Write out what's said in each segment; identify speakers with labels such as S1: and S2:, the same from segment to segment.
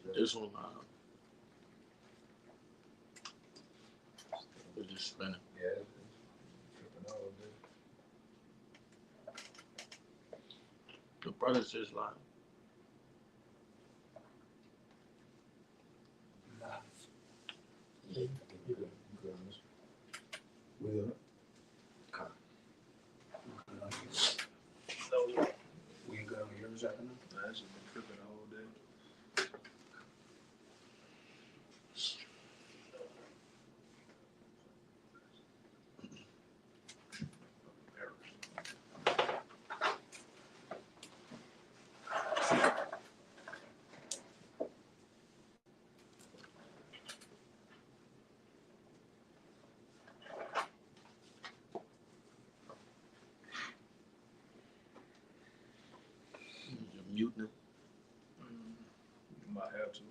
S1: This one, it's just spinning.
S2: Yeah, it's tripping all day.
S1: The brother's just like.
S2: You good, mister. We good. Okay. So, we good on yours after now?
S3: Nah, that shit been tripping all day.
S1: You're muting him.
S3: You might have to.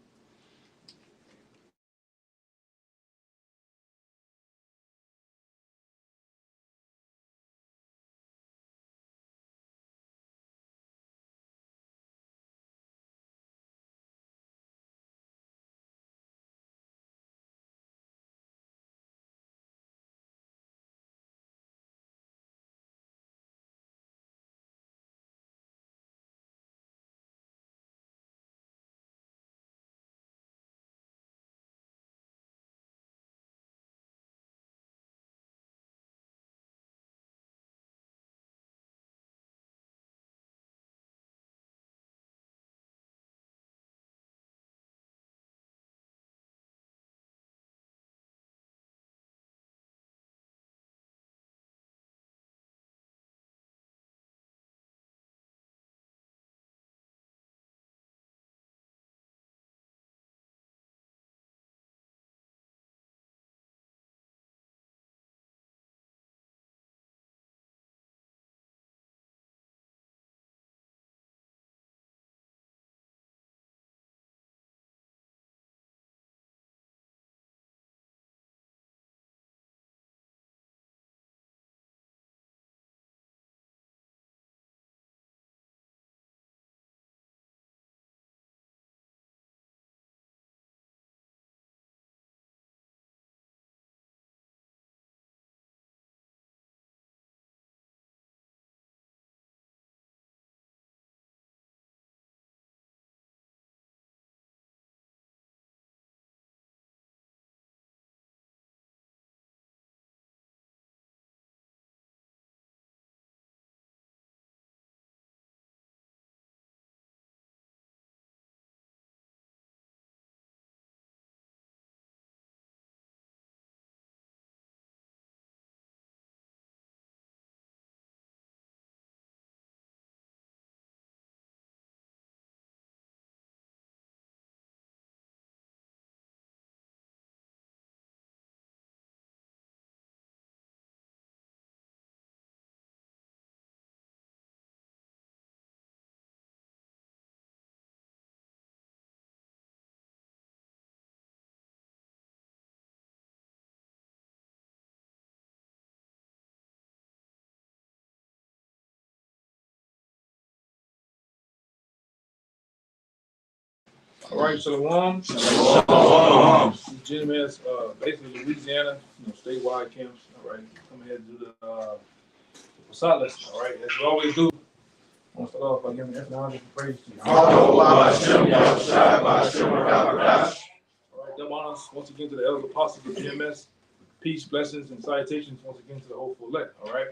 S3: All right, Shalom.
S1: Shalom.
S3: Legitimate, basically Louisiana, statewide camps. All right, come ahead and do the Passach lesson. All right, as we always do. I want to start off by giving everyone and praise to you. All right, double honors once again to the elders apostles of GMS. Peace, blessings, and salutations once again to the hopeful elect. All right,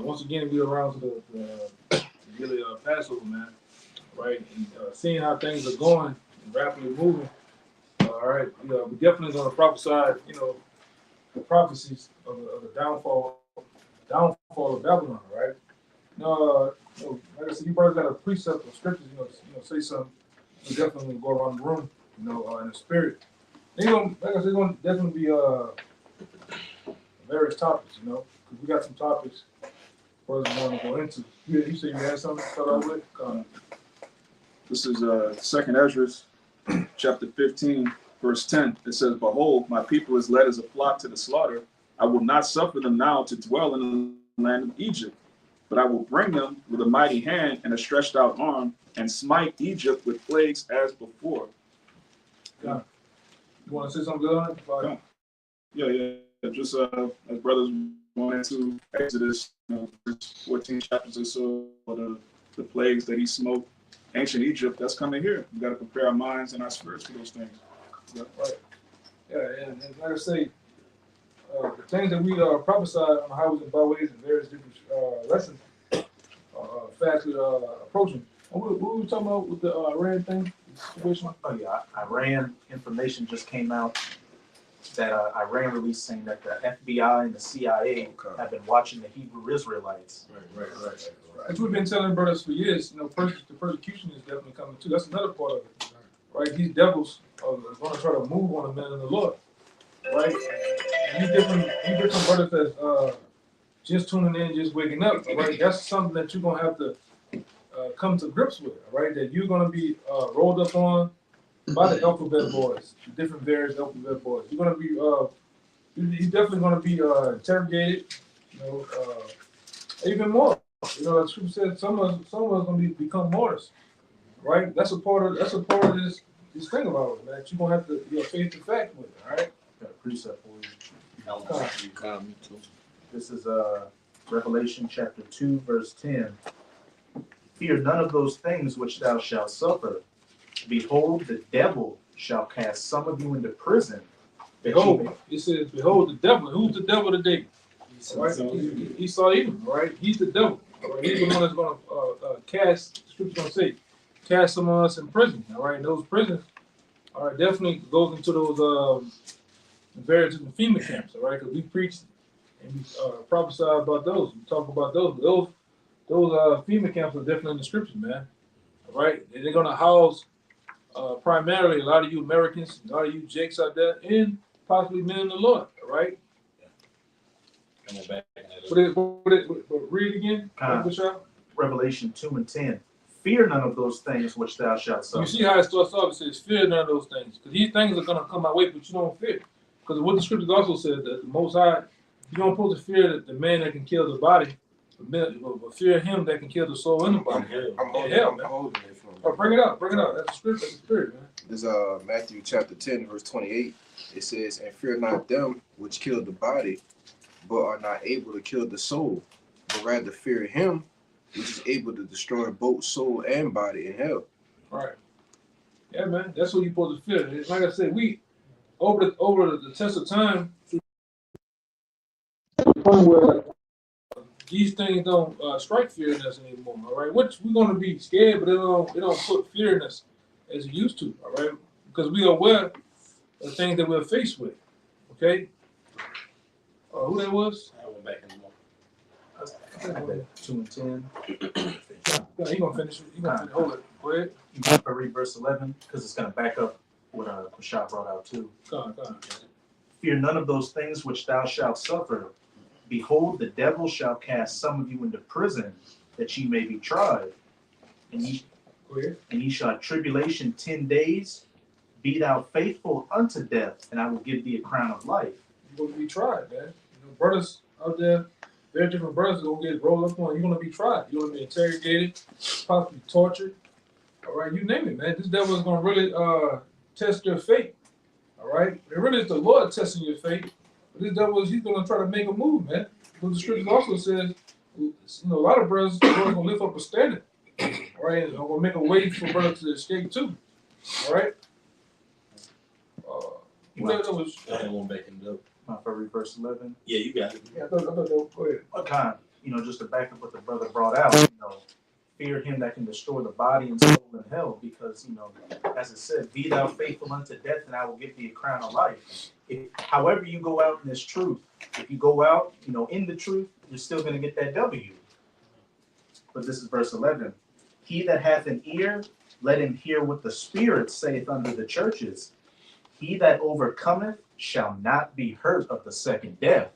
S3: once again we are around to the really Passover, man. Right, and seeing how things are going and rapidly moving. All right, we're definitely going to prophesy, the prophecies of the downfall of Babylon. Right. Like I said, you brothers got a precept of scriptures. Say something. We definitely go around the room. In the spirit. They're going, like I said, going to definitely be various topics. Because we got some topics brothers want to go into. You say you had something to start off with.
S4: This is 2nd Ezra, chapter 15, verse 10. It says, "Behold, my people is led as a flock to the slaughter. I will not suffer them now to dwell in the land of Egypt, but I will bring them with a mighty hand and a stretched out arm, and smite Egypt with plagues as before.
S3: You want to say something good on it?
S4: Yeah. Just as brothers went into Exodus, there's 14 chapters or so of the plagues that he smote ancient Egypt. That's coming here. We got to prepare our minds and our spirits for those things.
S3: Yeah, right. Yeah, and like I say, the things that we prophesied on highways and byways and various different lessons fastly approaching. And what were we talking about with the Iran thing? Situation?
S5: Oh yeah, Iran information just came out that Iran released saying that the FBI and the CIA have been watching the Hebrew Israelites.
S1: Right.
S3: As we've been telling brothers for years, the persecution is definitely coming too. That's another part of it, right? These devils are going to try to move on the men of the Lord, right? And you different brothers that's just tuning in, just waking up, all right? That's something that you're going to have to come to grips with, all right? That you're going to be rolled up on by the alphabet boys, the different various alphabet boys. You're going to be, he's definitely going to be interrogated, even more. The scripture said some of us going to become martyrs, right? That's a part of this thing about it, man. You're going to have to face the fact with it, all right?
S5: Got a precept for you.
S1: You call me too.
S5: This is Revelation chapter 2, verse 10. Fear none of those things which thou shalt suffer. Behold, the devil shall cast some of you into prison.
S3: Behold, it says, behold the devil. Who's the devil today? Right? Esau Edom, right? He's the devil. Right? He's the one that's going to cast, the scripture's going to say, cast some of us in prison. All right, and those prisons, all right, definitely goes into those various different FEMA camps, all right? Because we preach and we prophesy about those. We talk about those. Those FEMA camps are definitely in the scriptures, man. All right, and they're going to house primarily a lot of you Americans, a lot of you Jakes out there, and possibly men in the Lord. All right.
S1: Coming back.
S3: But read again.
S5: Revelation 2 and 10. Fear none of those things which thou shalt suffer.
S3: You see how it starts off? It says, fear none of those things. Because these things are going to come my way, but you don't fear. Because what the scriptures also says, that the Most High, you don't supposed to fear the man that can kill the body, but fear him that can kill the soul in the body.
S2: I'm holding it from
S3: Oh, bring it out. That's the script. That's the spirit, man.
S2: This Matthew chapter 10, verse 28. It says, and fear not them which kill the body, but are not able to kill the soul, but rather fear him which is able to destroy both soul and body in hell.
S3: All right. Yeah, man. That's what you're supposed to fear. Like I said, we over the test of time, to the point where these things don't strike fear in us anymore. All right, which we're going to be scared, but it don't put fear in us as it used to. All right, because we are aware of the things that we're faced with. Okay. Who that was?
S1: I went back in the morning.
S5: 2 and 10.
S3: Yeah, he gonna finish it. He gonna finish. Hold it. Go ahead.
S5: You can read verse 11 because it's going to back up what Passach brought out too.
S3: Go on.
S5: Fear none of those things which thou shalt suffer. Behold, the devil shall cast some of you into prison, that ye may be tried. And ye shall have tribulation 10 days. Be thou faithful unto death, and I will give thee a crown of life.
S3: You're gonna be tried, man. Brothers out there, very different brothers are gonna get rolled up on. You're gonna be tried. You're gonna be interrogated, possibly tortured. All right, you name it, man. This devil is gonna really test your faith. All right, it really is the Lord testing your faith. But this devil he's gonna try to make a move, man. But the scripture also says, a lot of brothers are gonna lift up a standard. All right, and gonna make a way for brothers to escape too. All right. That was.
S1: I went back in the.
S5: For read verse 11.
S1: Yeah, you got it.
S3: Yeah, I thought that was, go ahead.
S5: What kind? Just to back up what the brother brought out. Fear him that can destroy the body and soul in hell, because as it said, be thou faithful unto death, and I will give thee a crown of life. However you go out in this truth, if you go out, in the truth, you're still going to get that W. But this is verse 11. He that hath an ear, let him hear what the Spirit saith unto the churches. He that overcometh shall not be hurt of the second death.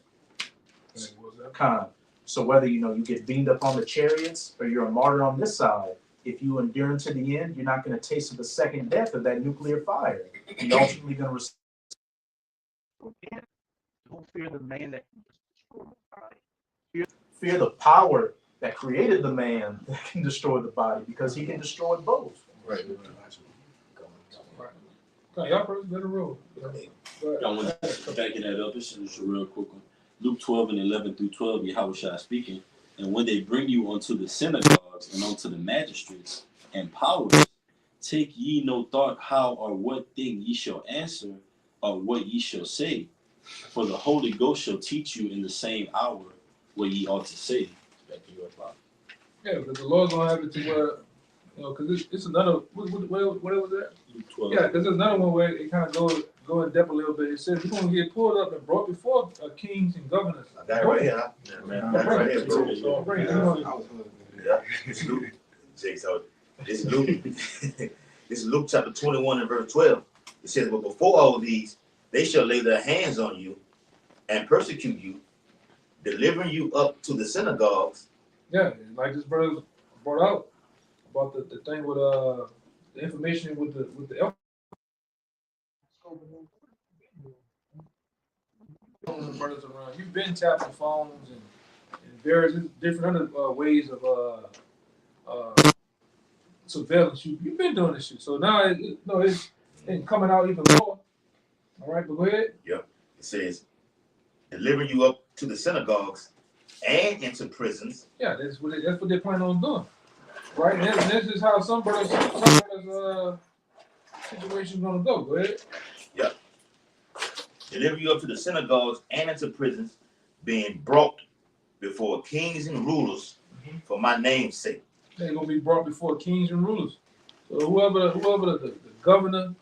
S5: So whether you get beamed up on the chariots or you're a martyr on this side, if you endure to the end, you're not going to taste of the second death of that nuclear fire. You're ultimately going to receive. Don't fear the man that can destroy the body. Fear the power that created the man that can destroy the body, because he can destroy both.
S1: Right.
S3: Okay, y'all first better roll.
S6: I want to backing that up. This is a real quick one. Luke 12:11-12, Yahushua speaking. And when they bring you unto the synagogues and unto the magistrates and powers, take ye no thought how or what thing ye shall answer, or what ye shall say. For the Holy Ghost shall teach you in the same hour what ye ought to say. Back to your Father.
S3: Yeah, because the Lord's gonna have it to where, because it's another. What was that?
S6: Luke 12.
S3: Yeah, because there's another one where it kind of go in depth a little bit. It says you're gonna get pulled up and brought before kings and governors.
S7: I got it right here. Yeah, man. I got it right here, bro.
S3: Bring it.
S7: Yeah, it's Luke. Jake, so it's Luke. This is Luke chapter 21 and verse 12. It says, but before all these, they shall lay their hands on you and persecute you, delivering you up to the synagogues.
S3: Yeah, like this brother brought out about the thing with the information with the elf. Brothers around. You've been tapping phones and various different other ways of surveillance. You've been doing this shit. So now it's coming out even more. All right, but go ahead.
S7: Yep. It says, delivering you up to the synagogues and into prisons.
S3: Yeah, that's what they're planning on doing. Right? And this is how some brothers situation is gonna go. Go ahead.
S7: Yep. Deliver you up to the synagogues and into prisons, being brought before kings and rulers for my name's sake.
S3: They're gonna be brought before kings and rulers. So whoever the governor,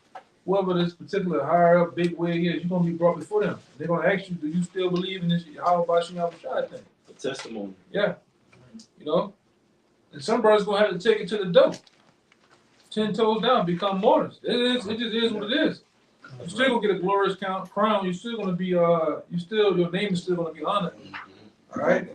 S3: whoever this particular higher up big wig is, you're gonna be brought before them. They're gonna ask you, do you still believe in this how about Yahushua thing?
S6: A testimony.
S3: Yeah. And some brothers gonna have to take it to the door. 10 toes down, become martyrs. It just is what it is. You're still gonna get a glorious crown. You're still gonna be your name is still gonna be honored. All right.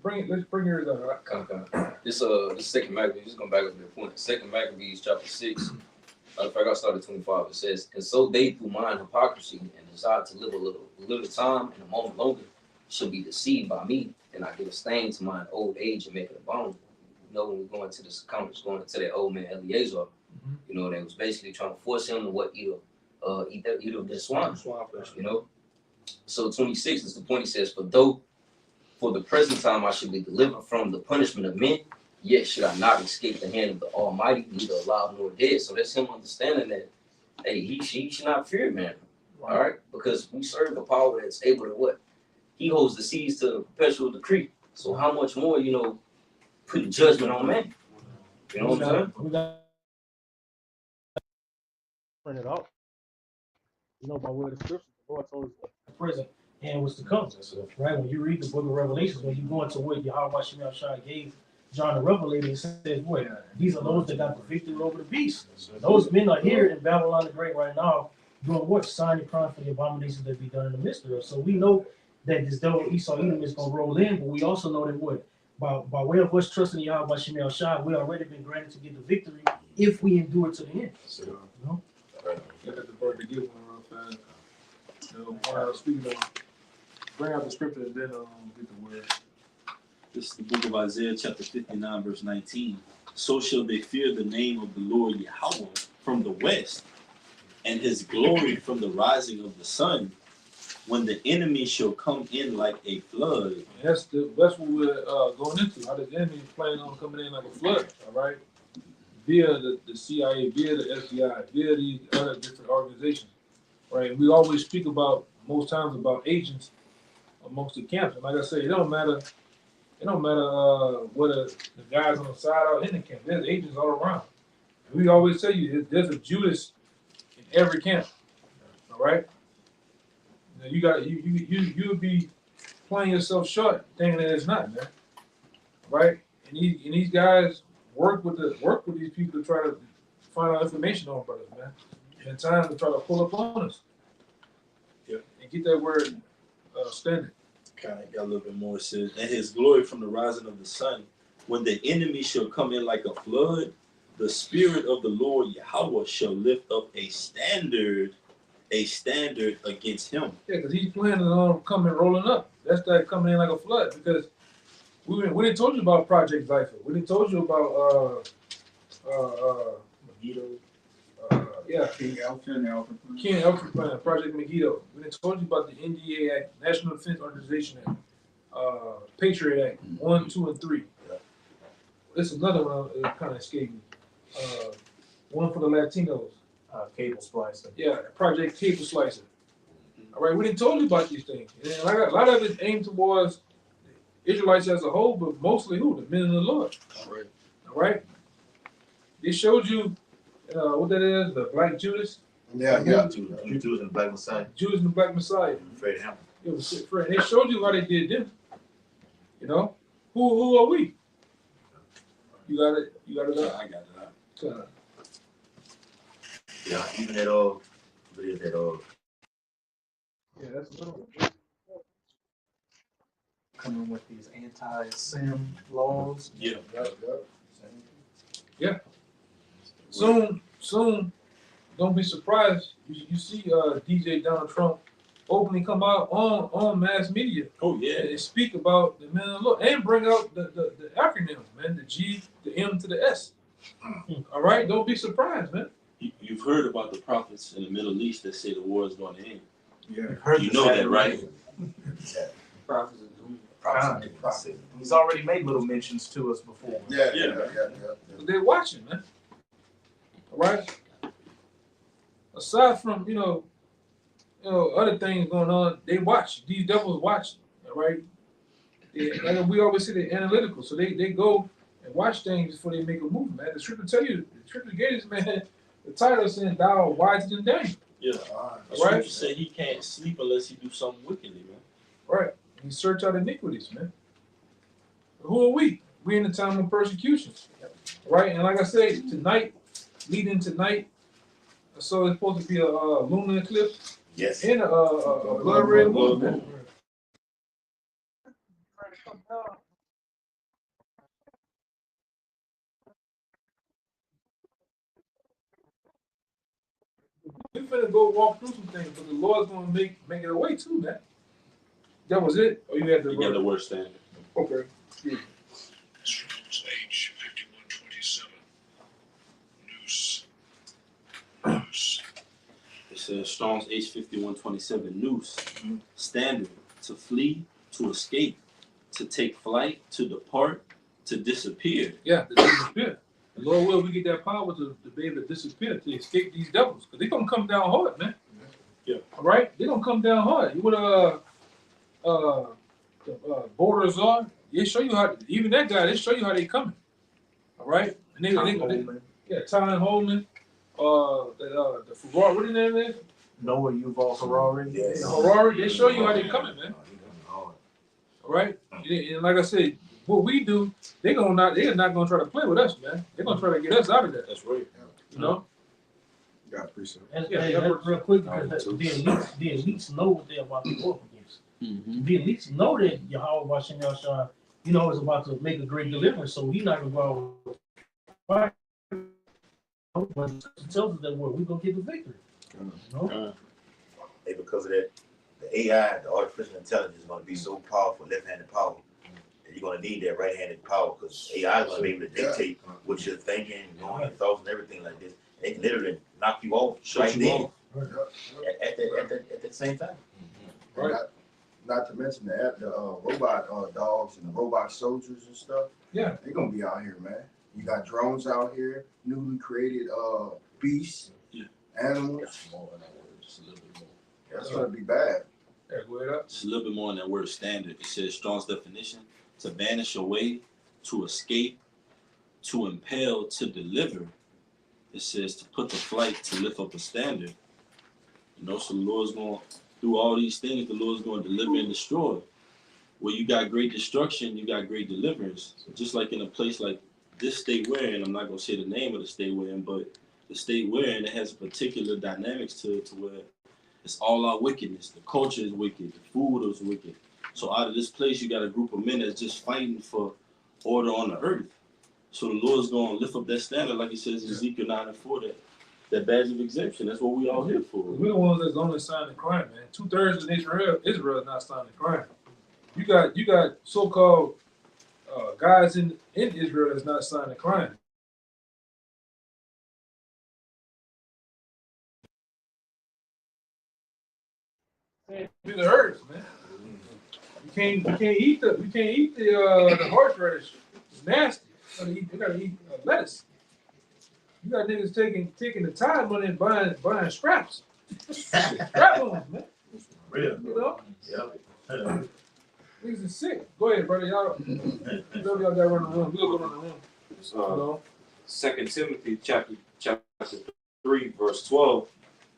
S3: Let's bring yours out.
S8: This second Maccabees, just going back up to the point. Second Maccabees chapter 6. In fact, I started 25. It says, and so they through mind hypocrisy and desire to live a little time and a moment longer shall be deceived by me, and I give a stain to mine old age and make it a bone. When we go into this conference, going into that old man Eliezer, they was basically trying to force him to eat of the swine flesh, So 26 is the point. He says, for the present time I should be delivered from the punishment of men, yet should I not escape the hand of the Almighty, neither alive nor dead. So that's him understanding that, hey, he should not fear man, all right? Because we serve a power that's able to what? He holds the seas to the perpetual decree. So how much more, put judgment on man? You know what I'm saying?
S9: We got print it out. By way of the scripture, the Lord told us the present and what's to come. Right? When you read the book of Revelations, when you go into what Yahweh Shemel gave John the Revelator, it says, what? These are those that got the victory over the beast. Those men are here in Babylon the Great right now, doing what? Signing crime for the abominations that be done in the midst of us. So we know that this devil Esau Edom is going to roll in, but we also know that what? By way of us trusting Yahweh Shemel Shai, we already been granted to get the victory if we endure to the end.
S3: Get the bird to give one real fast. Speaking of, bring out the scripture and then get the word.
S6: This is the book of Isaiah, chapter 59, verse 19. So shall they fear the name of the Lord Yahweh from the west, and his glory from the rising of the sun, when the enemy shall come in like a flood.
S3: That's what we're going into. How the enemy is planning on coming in like a flood, all right? Via the CIA, via the FBI, via these other different organizations, right? We always speak most times about agents amongst the camps. And like I said, it don't matter whether the guys on the side or in the camp. There's agents all around. And we always tell you there's a Judas in every camp. All right. You would be playing yourself short thinking that it's not, man. Right? And these guys work with these people to try to find out information on brothers, man. And time to try to pull up on us. Yeah. And get that word standing.
S6: Kind of got a little bit more. It says, and his glory from the rising of the sun, when the enemy shall come in like a flood, the spirit of the Lord Yahweh shall lift up a standard against him.
S3: Yeah, because he's planning on coming rolling up. That's that coming in like a flood. Because We didn't told you about Project Zypher. We didn't told you about
S5: Megiddo.
S3: yeah,
S4: King Alfred.
S3: Ken Elford Plan, Project Megiddo. We didn't told you about the NDA Act, National Defense Authorization Act, Patriot Act 1, 2, and 3. This is another one that kind of escaped me. One for the Latinos.
S5: Cable splicer.
S3: Yeah, Project Cable Slicer. All right, we didn't told you about these things. And a lot of it aimed towards Israelites as a whole, but mostly who? The men of the Lord. All right. They showed you what that is, the Black Judas.
S2: Yeah.
S7: Jews and the Black Messiah.
S3: Judas and the Black Messiah.
S7: Afraid of him.
S3: It was friend. They showed you how they did them. You know, who are we? You got it. You got it.
S6: I got it.
S7: Yeah, even at all. What is that all?
S3: Yeah, that's another one.
S5: Coming with these anti-sim laws.
S6: Yeah.
S3: Soon, don't be surprised. You see DJ Donald Trump openly come out on mass media
S6: Oh yeah.
S3: and speak about the men of the Lord and bring out the acronym, man, the G, the M to the S. All right, don't be surprised, man.
S6: You've heard about the prophets in the Middle East that say the war is going to end.
S4: Yeah.
S6: You know that, right?
S8: Prophets of doom.
S5: He's already made little mentions to us before.
S2: Yeah.
S3: They're watching, man. All right. Aside from other things going on, they watch. These devils watch. All right. Like we always say, they're analytical, so they go and watch things before they make a move, man. The scripture tell you, the scripture gave us, man. The title saying thou art wiser than Daniel.
S6: Yeah. The scripture say he can't sleep unless he do something wickedly, man.
S3: Right. He search out iniquities, man. Who are we? We in the time of persecution. Right? And like I said, tonight, leading tonight, so it's supposed to be a lunar eclipse
S7: Yes.
S3: and a blood red moon. We finna go walk through some things, but the Lord's gonna make it away too, man. That was it? Or you had the
S6: You got the word standard.
S3: Okay.
S10: Strong's H 5127. Noose.
S6: It says Strong's H5127 noose, standard, to flee, to escape, to take flight, to depart, to disappear.
S3: Yeah, to disappear. The Lord will we get that power to be able to disappear, to escape these devils. Because they're gonna come down hard, man.
S6: Yeah.
S3: All right? They're gonna come down hard. You would the borders are, they show you how, even that guy, they show you how they coming. All right? And they Tyne Holman, the Ferrari, what is their name?
S5: Noah Yuval Harari.
S7: Yes.
S3: The Harari, they show you how they coming, man. All right? And like I said, what we do, they're not gonna try to play with us, man. They're gonna try to get us out of that.
S6: That's right.
S3: You know?
S2: Got precept.
S9: And real quick, because the elites know what they're about to go up against. The elites know that Yahweh Hashem Yahshua, is about to make a great deliverance, so he's not gonna go out with fire. But it tells us that we're gonna get the victory.
S7: Hey, because of that, the AI, the artificial intelligence, is going to be so powerful, left-handed power. And you're going to need that right-handed power because AI is going to be able to dictate what you're thinking, your thoughts, and everything like this. They can literally knock you off right then at the same time.
S2: Right. Not to mention the robot dogs and the robot soldiers and stuff.
S3: Yeah.
S2: They're gonna be out here, man. You got drones out here, newly created beasts, animals.
S6: Just a little bit more.
S2: That's gonna be bad.
S3: Yeah, go ahead up.
S6: Just a little bit more in that word standard. It says Strong's definition: to vanish away, to escape, to impel, to deliver. It says to put to flight, to lift up a standard. So the Lord's going to do all these things. The Lord's going to deliver and destroy. Where you got great destruction, you got great deliverance. Just like in a place like this state we're in, I'm not going to say the name of the state we're in, but the state we're in, it has particular dynamics to where it's all our wickedness. The culture is wicked. The food is wicked. So out of this place, you got a group of men that's just fighting for order on the earth. So the Lord's going to lift up that standard, like he says in Ezekiel 9:4, that badge of exemption. That's what we all here for.
S3: We're the ones that's only signing crime, man. 2/3 of Israel is not signing crime. You got so-called guys in Israel that's not signing the crime. It hurts, man. You can't eat the horseradish. It's nasty. You gotta eat lettuce. You got niggas taking the time money and buying scraps. Scrap ones, man.
S7: Real.
S3: You know?
S7: Yeah.
S3: Niggas is sick. Go ahead, brother. Y'all got run the room. We'll go run the room. You know?
S11: 2 Timothy chapter 3, verse 12.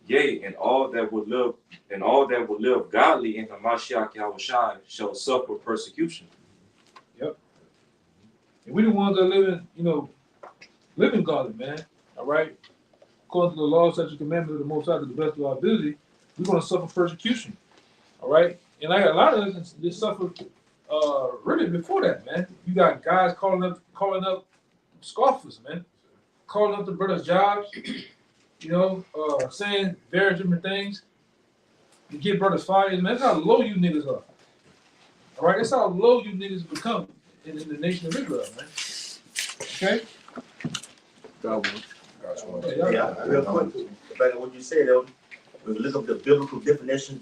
S11: Yea, and all that will live godly in the Mashiach Yahushai shall suffer persecution.
S3: Yep. And we the ones that living godly, man. All right. According to the law, such a commandment of the Most High to the best of our ability, we're gonna suffer persecution. All right. And like a lot of us, they suffered really before that, man. You got guys calling up scoffers, man, calling up the brothers' jobs, saying various different things. You get brothers fired, man. That's how low you niggas are. All right, that's how low you niggas become in the nation of Israel, man. Okay.
S7: Yeah, real quick, back to what you said, Elder. When we look up the biblical definition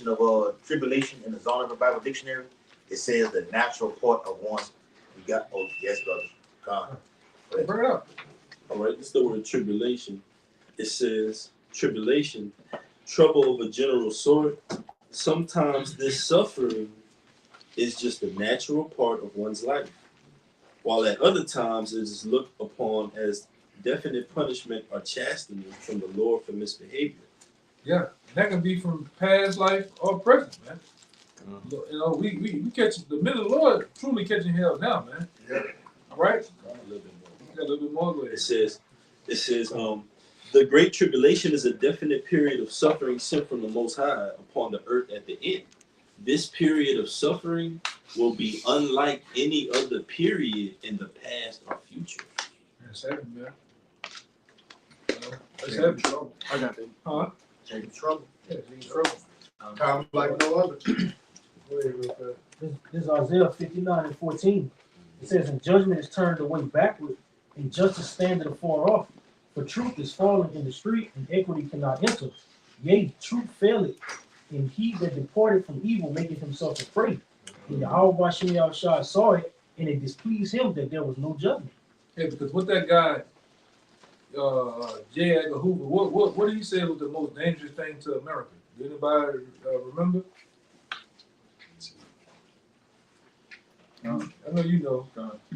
S7: of tribulation in the Zondervan Bible Dictionary, it says the natural part of one's. Yes, brother. Come on.
S3: Bring it up.
S6: All right, this is the word tribulation. It says tribulation, trouble of a general sort. Sometimes this suffering is just a natural part of one's life, while at other times it is looked upon as definite punishment or chastisement from the Lord for misbehavior.
S3: Yeah, that can be from past life or present, man. We catch the middle of the Lord truly catching hell now, man.
S7: Yeah.
S3: All right.
S6: A little bit more.
S3: A little bit more.
S6: It says, the great tribulation is a definite period of suffering sent from the Most High upon the earth at the end. This period of suffering will be unlike any other period in the past or future.
S3: That's heavy, man. That's heavy.
S2: I got that.
S3: Huh?
S7: Taking trouble.
S3: Yeah, he's in trouble.
S2: Time like no other.
S3: Go ahead, real fast.
S9: This is Isaiah 59 and 14. It says, and judgment is turned away backward, and justice standeth afar off. For truth is fallen in the street, and equity cannot enter. Yea, truth faileth, and he that departed from evil maketh himself afraid. And Yahweh Shem Yahushua saw it, and it displeased him that there was no judgment.
S3: Yeah, because what that guy, J. Edgar Hoover, what did he say was the most dangerous thing to America? Do anybody remember? I know you know.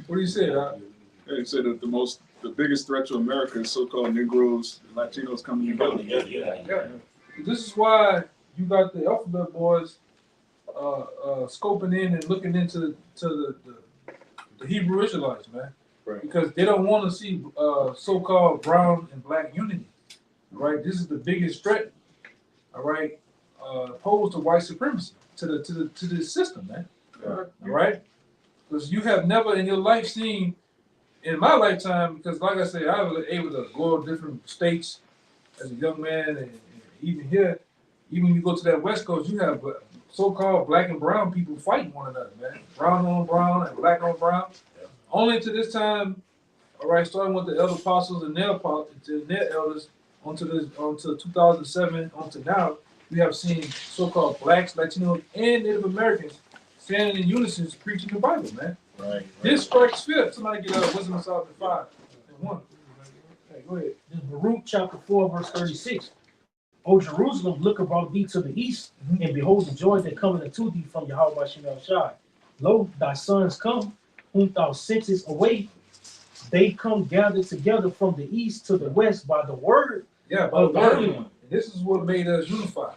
S3: What do you say?
S4: He said that the biggest threat to America is so-called Negroes, Latinos coming together.
S3: Yeah. This is why you got the alphabet boys scoping in and looking into the Hebrew Israelites, man.
S6: Right.
S3: Because they don't want to see so-called brown and black unity. Right? This is the biggest threat. All right, opposed to white supremacy to the system, man. All right, because you have never in your life seen, in my lifetime, because like I say, I was able to go to different states as a young man, and even here, even when you go to that West Coast, you have so-called black and brown people fighting one another, man. Brown on brown and black on brown. Yeah. Only to this time, all right, starting with the elder apostles and their elders, onto 2007, onto now, we have seen so-called blacks, Latinos, and Native Americans standing in unison preaching the Bible, man.
S7: Right.
S3: This strikes fear. Somebody get out Wisdom of Solomon 5 and 1. Hey, go ahead.
S9: This is Baruch chapter 4, verse 36. O Jerusalem, look about thee to the east, and behold the joy that cometh unto thee from Yahweh Shem Yahushua. Lo, thy sons come, whom thou sentest away. They come gathered together from the east to the west by the word.
S3: Yeah, by the word. And this is what made us unify.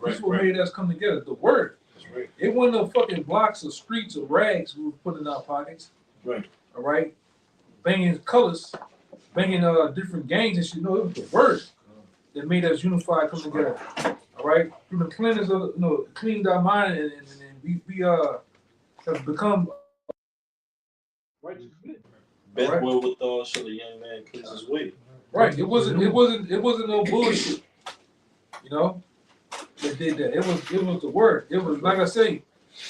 S3: This is what made us come together. The word.
S6: Right.
S3: It wasn't no fucking blocks or streets or rags we were putting in our pockets.
S6: Right.
S3: All right. Banging colors, banging different gangs and shit. No, it was the word that made us unify, come together. All right. Through the cleanness of, cleaned our mind, and we have become righteous.
S6: Best
S3: Right.
S6: wherewithal shall a young man cleanse his way.
S3: Right. It wasn't no bullshit. That did that. It was the word. It was like I say,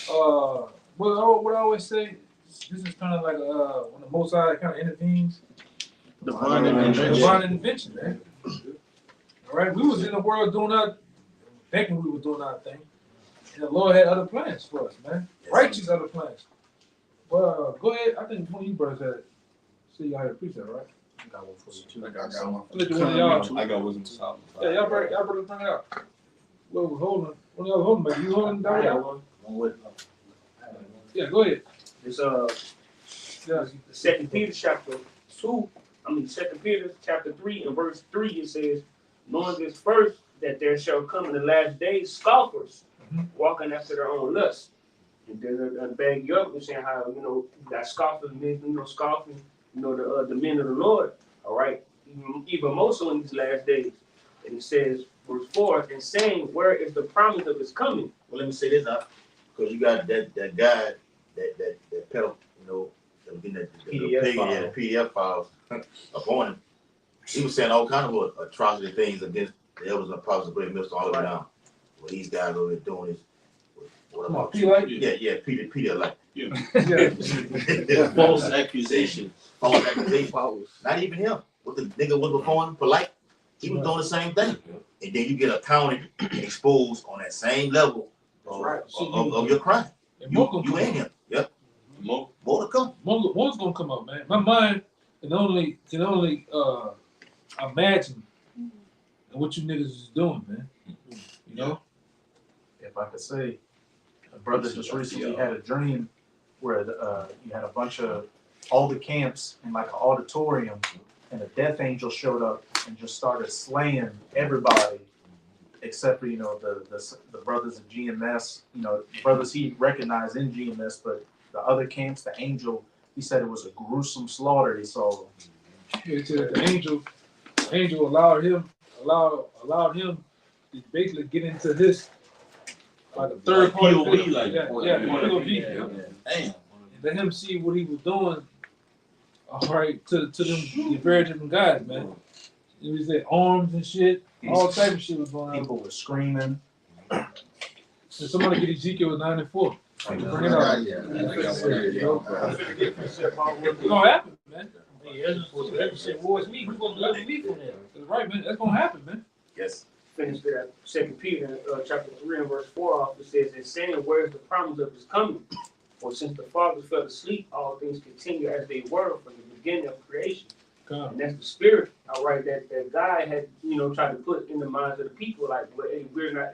S3: what I always say, is kind of like when the Most High kind of intervenes.
S7: Divine intervention.
S3: Divine intervention, man. All right, we was in the world doing our, thinking we were doing our thing, and the Lord had other plans for us, man. Righteous other plans. Well, go ahead. I think one of you brothers had. See, y'all had a preacher, right?
S5: I got one for you too.
S1: I got one.
S3: Look at one of y'all.
S1: I got wisdom to solve.
S3: Yeah, y'all brothers bring it out. Well, we're holding. One of y'all holding, man. You holding down there?
S7: One with
S3: Yeah, go ahead.
S12: It's
S3: Yeah.
S12: Second Peter chapter 2. Second Peter chapter 3 and verse 3. It says, "Knowing this first, that there shall come in the last days scoffers, walking after their own lusts." And then I bag you up and saying how that scoffers, scoffing, the men of the Lord. All right, even more so in these last days. And it says, verse 4, and saying, "Where is the promise of his coming?"
S7: Well, let me say this now, because you got that guy that pedal, that was getting the PDF files upon him. He was saying all kind of atrocity things against the elders and apostles of Great Millstone all the way down. What these guys over there doing is what about yeah, Peter like
S6: False accusation.
S7: false accusation. Not even him. What the nigga was before him, polite. He was doing the same thing. And then you get accounted and exposed on that same level of your crime. You ain't him. Yep. More to come.
S3: More's gonna come up, man. My mind can only imagine what you niggas is doing, man. You know?
S5: If I could say, a brother just recently had a dream where you had a bunch of all the camps in like an auditorium, and a death angel showed up and just started slaying everybody except for the brothers of GMS, brothers he recognized in GMS, but the other camps, the angel, he said it was a gruesome slaughter he saw.
S3: He said the angel allowed him to basically get into this like a third party
S6: POV,
S3: POV.
S6: Damn.
S3: Let him see what he was doing. All right, to them very different guys, man. It was their arms and shit, all type of shit was going on.
S5: People were screaming.
S3: And somebody get Ezekiel 94. Bring it up. It's gonna happen, man.
S9: Ezra said, "War is me. Who's gonna deliver me from that?"
S3: That's right, man. That's gonna happen, man.
S7: Yes.
S12: Finish that. Second Peter chapter 3 and verse 4 off. It says, "And saying, where is the promise of his coming? For since the fathers fell asleep, all things continue as they were from the beginning of creation." And that's the spirit, all right, that God had, tried to put in the minds of the people, like, well, hey,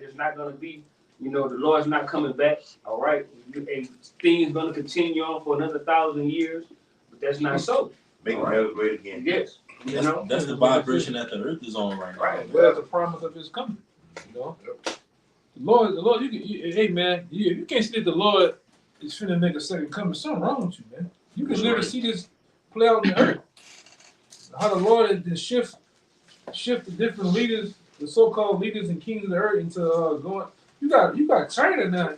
S12: it's not going to be, the Lord's not coming back, all right, things going to continue on for another 1,000 years, but that's not so.
S7: Make America great again.
S12: Yes.
S6: That's the vibration that the earth is on right now.
S3: Right. Where's the promise of his coming? The Lord, hey, man, you can't say the Lord is finna make a second coming. Something wrong with you, man. You can literally see this play out in the earth. How the Lord has shift the different leaders, the so-called leaders and kings of the earth into going. You got China now.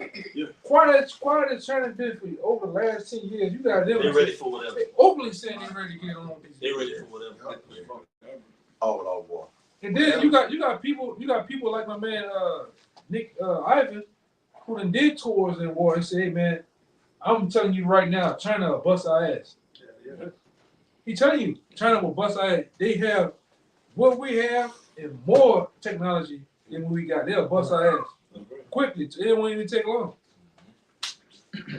S3: Quiet as China been for over the last 10 years. You got them.
S6: They're ready for whatever.
S3: They openly saying they're ready to get on these.
S6: They're ready for whatever.
S7: Oh, boy.
S3: And then you got people like my man Nick Ivan, who done did tours in war and said, "Hey man, I'm telling you right now, China will bust our ass." He telling you, China will bust our ass. They have what we have and more technology than what we got. They'll bust our ass quickly. It won't even take long.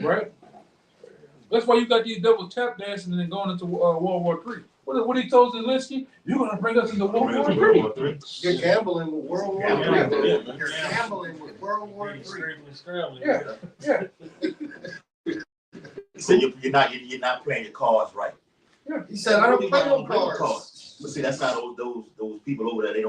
S3: Right? That's why you got these double tap dancing and then going into World War III. What he told Zelensky, you're going to bring us into World War III.
S2: You're gambling with World War III.
S3: You're
S2: gambling with World War III.
S3: Yeah.
S7: So you're not playing your cards right.
S3: Yeah.
S2: He said, "I don't play no cards."
S7: But see, that's not those people over there. They're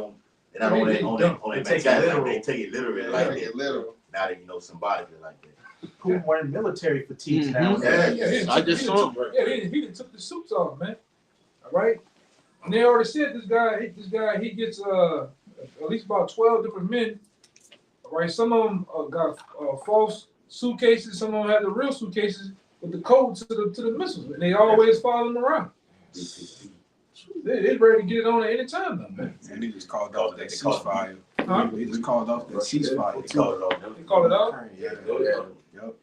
S7: not on that
S5: They take it literal.
S7: They take it literally like that. Now they symbolically like that.
S5: Putin wearing military fatigues now.
S3: I just saw him. Yeah, he done took the suits off, man. All right. And they already said this guy, he gets at least about 12 different men. All right. Some of them got false suitcases. Some of them had the real suitcases with the code to the missiles, and they always follow them around. They ready to get it on at any time, though, man.
S2: And he just called off that ceasefire.
S3: Huh?
S2: He just called off that ceasefire.
S7: They called it off.
S3: They call it out.
S2: Yep.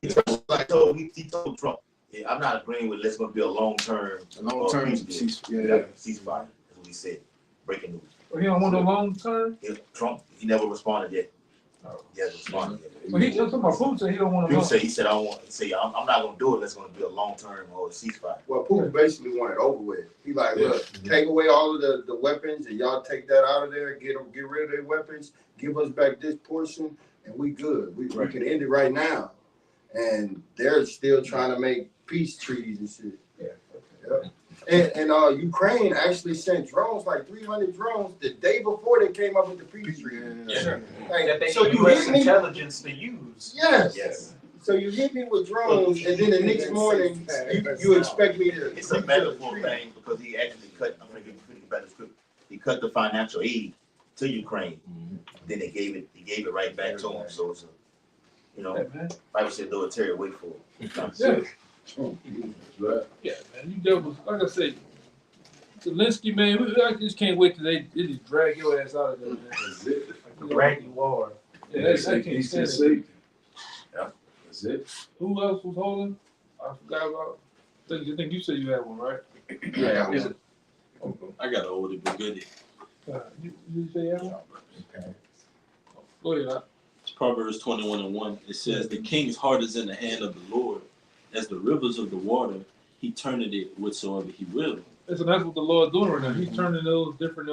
S7: He told Trump, yeah, I'm not agreeing with let's going to be a long-term ceasefire. That's what he said. Breaking news.
S3: Well, he don't want no long term.
S7: Trump, he never responded yet.
S3: Oh.
S7: He hasn't responded yet.
S3: Well, he talking about Putin said he don't want to.
S7: He said, I don't want. Say, I'm not going to do it. Let's going to be a long-term or ceasefire.
S13: Well, Putin basically wanted over with. He like, look, take away all of the weapons, and y'all take that out of there. Get rid of their weapons. Give us back this portion, and we good. We can end it right now. And they're still trying to make peace treaties and shit. And Ukraine actually sent drones, like 300 drones, the day before they came up with the peace treaty.
S5: That they
S13: so you
S5: U.S.
S13: hit me,
S5: intelligence to use.
S13: Yes. So you hit me with drones, and then the next morning you expect me to.
S7: It's a metaphor thing because he actually cut. I'm going to get back to the script. He cut the financial aid to Ukraine. Then they gave it. He gave it right back to him. So it's a, Bible said, "Though a terror, wait for it."
S3: Yeah, man, you devils. Like I say, Zelensky, man, I just can't wait till they just drag your ass out of there, man.
S5: That's it. Drag you hard.
S3: Yeah, I can't stand it.
S7: Yeah,
S11: that's it.
S3: Who else was holding? I forgot about. I think you said you had one, right?
S6: Yeah, is it? I got an older but goodie.
S3: You say you had one?
S6: Okay.
S3: Go ahead.
S6: It's Proverbs 21:1. It says, "The king's heart is in the hand of the Lord, as the rivers of the water. He turneth it whatsoever he will."
S3: Listen, that's what the Lord's doing right now. He's turning those different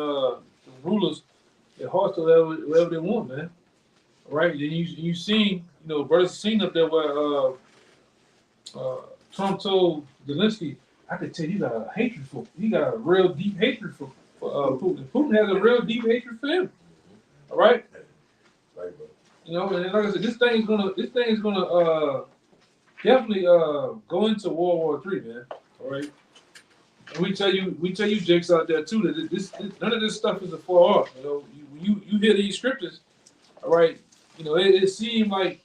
S3: rulers their hearts to whatever they want, man. All right? Then you seen, brothers seen up there where Trump told Zelensky, I could tell you got a hatred for, you got a real deep hatred for Putin. Putin has a real deep hatred for him. All right? And like I said, this thing is gonna definitely go into World War III, man. All right. And we tell you, Jakes out there too, that this none of this stuff is a far off. When you hear these scriptures, all right, it seems like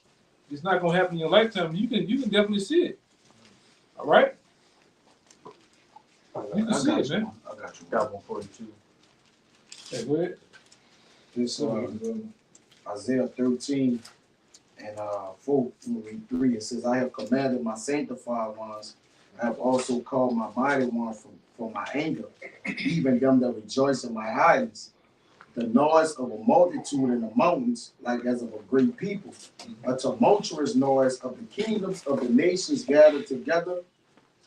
S3: it's not gonna happen in your lifetime. You can definitely see it. All right. You can see it, man.
S5: I got you. Got one for you too.
S3: Hey, go ahead.
S13: This Isaiah 13 and 4-3, it says, I have commanded my sanctified ones, I have also called my mighty ones from my anger, even them that rejoice in my hidings. The noise of a multitude in the mountains, like as of a great people, a tumultuous noise of the kingdoms of the nations gathered together.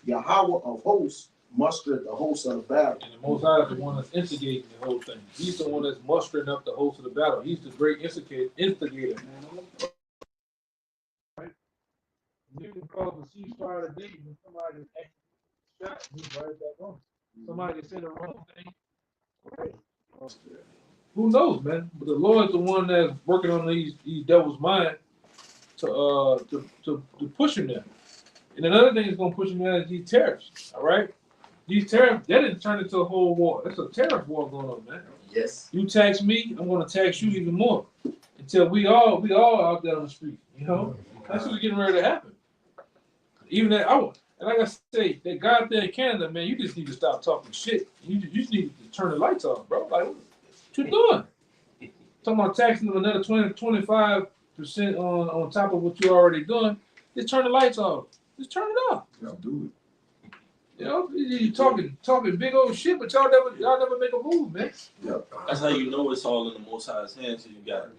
S13: Yahweh of hosts mustered the hosts of the battle.
S3: And the Most High is the one that's instigating the whole thing. He's the one that's mustering up the host of the battle. He's the great instigator. Right? You can cause a ceasefire today when somebody shot, he's right back on. Somebody can say the wrong thing. Right? Who knows, man? But the Lord's the one that's working on these devil's mind to push him there. And another thing that's gonna push him there is these tariffs. All right. These tariffs, that didn't turn into a whole war. That's a tariff war going on, man.
S7: Yes.
S3: You tax me, I'm gonna tax you even more. Until we all out there on the street. That's what's getting ready to happen. Even that and like I say, that guy out there in Canada, man, you just need to stop talking shit. You just need to turn the lights off, bro. Like, what you doing? Talking about taxing them another 25% on top of what you're already doing. Just turn the lights off. Just turn it off.
S11: Y'all do it.
S3: You talking big old shit, but y'all never make a move, man.
S6: That's how you know it's all in the Most High's hands. So you got,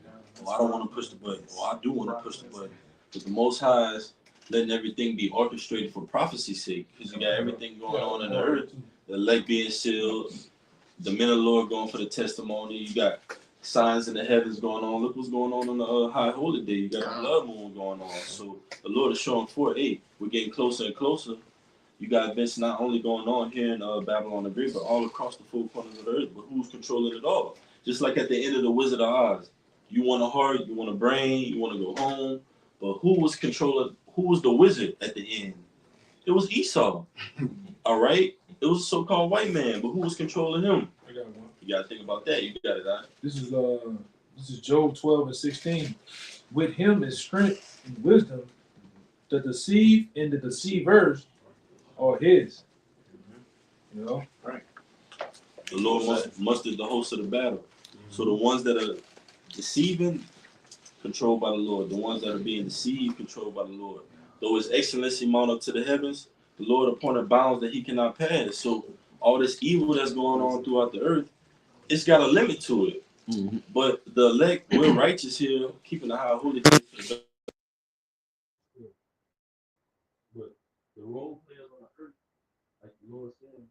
S6: I don't want to push the button, or I do want to push the button. But the Most High's letting everything be orchestrated for prophecy's sake, because you got everything going on in the earth, the elect being sealed, the men of the Lord going for the testimony. You got signs in the heavens going on. Look what's going on the high holy day. You got the blood moon going on. So the Lord is showing forth, hey, we're getting closer and closer. You got events not only going on here in Babylon the Great, but all across the four corners of the earth. But who's controlling it all? Just like at the end of the Wizard of Oz, you want a heart, you want a brain, you want to go home. But who was controlling? Who was the wizard at the end? It was Esau. All right, it was a so-called white man, but who was controlling him?
S3: I got one.
S6: You got to think about that. You got it, huh?
S3: This is Job 12:16. With him is strength and wisdom. The deceive and the deceivers are his.
S6: Right. The Lord mustered the host of the battle. So the ones that are deceiving, controlled by the Lord. The ones that are being deceived, controlled by the Lord. Though his excellency mount up to the heavens, the Lord appointed bounds that he cannot pass. So all this evil that's going on throughout the earth, it's got a limit to it. Mm-hmm. But the elect, we're righteous here, keeping the high holy faith for the but the role players on the earth, like the Lord said,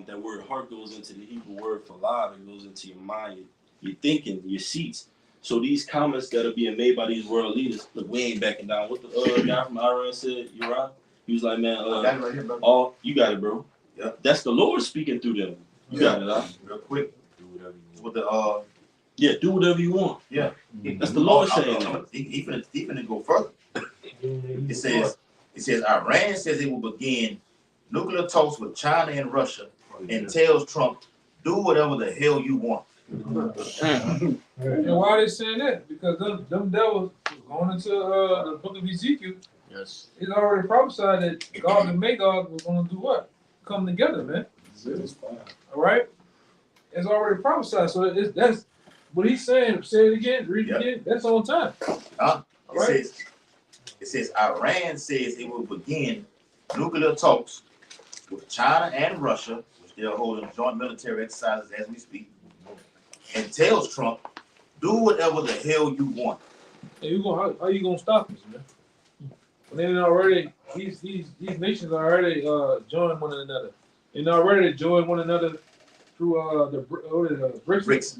S6: that word heart goes into the Hebrew word for live. It goes into your mind, your thinking, your seats. So these comments that are being made by these world leaders, look, we ain't backing down. What the guy from Iran said, you right? He was like, man, you got it, bro. Yeah. That's the Lord speaking through them. You got it, huh?
S7: Real quick. Do whatever you want. With the
S6: yeah, do whatever you want.
S7: Yeah.
S6: That's the Lord saying that.
S7: He finna go further. It says Iran says it will begin nuclear talks with China and Russia and tells Trump, do whatever the hell you want.
S3: And why are they saying that? Because them devils going into the book of Ezekiel. Yes. It's already prophesied that God and Magog were going to do what? Come together, man. All right? It's already prophesied. So that's what he's saying. Say it again. Read it again. That's on time. All right?
S7: It says Iran says it will begin nuclear talks with China and Russia, which they're holding joint military exercises as we speak, and tells Trump, do whatever the hell you want.
S3: Hey, how you gonna stop us, man? When they already these nations are already joined one another. And already joined one another through the BRICS.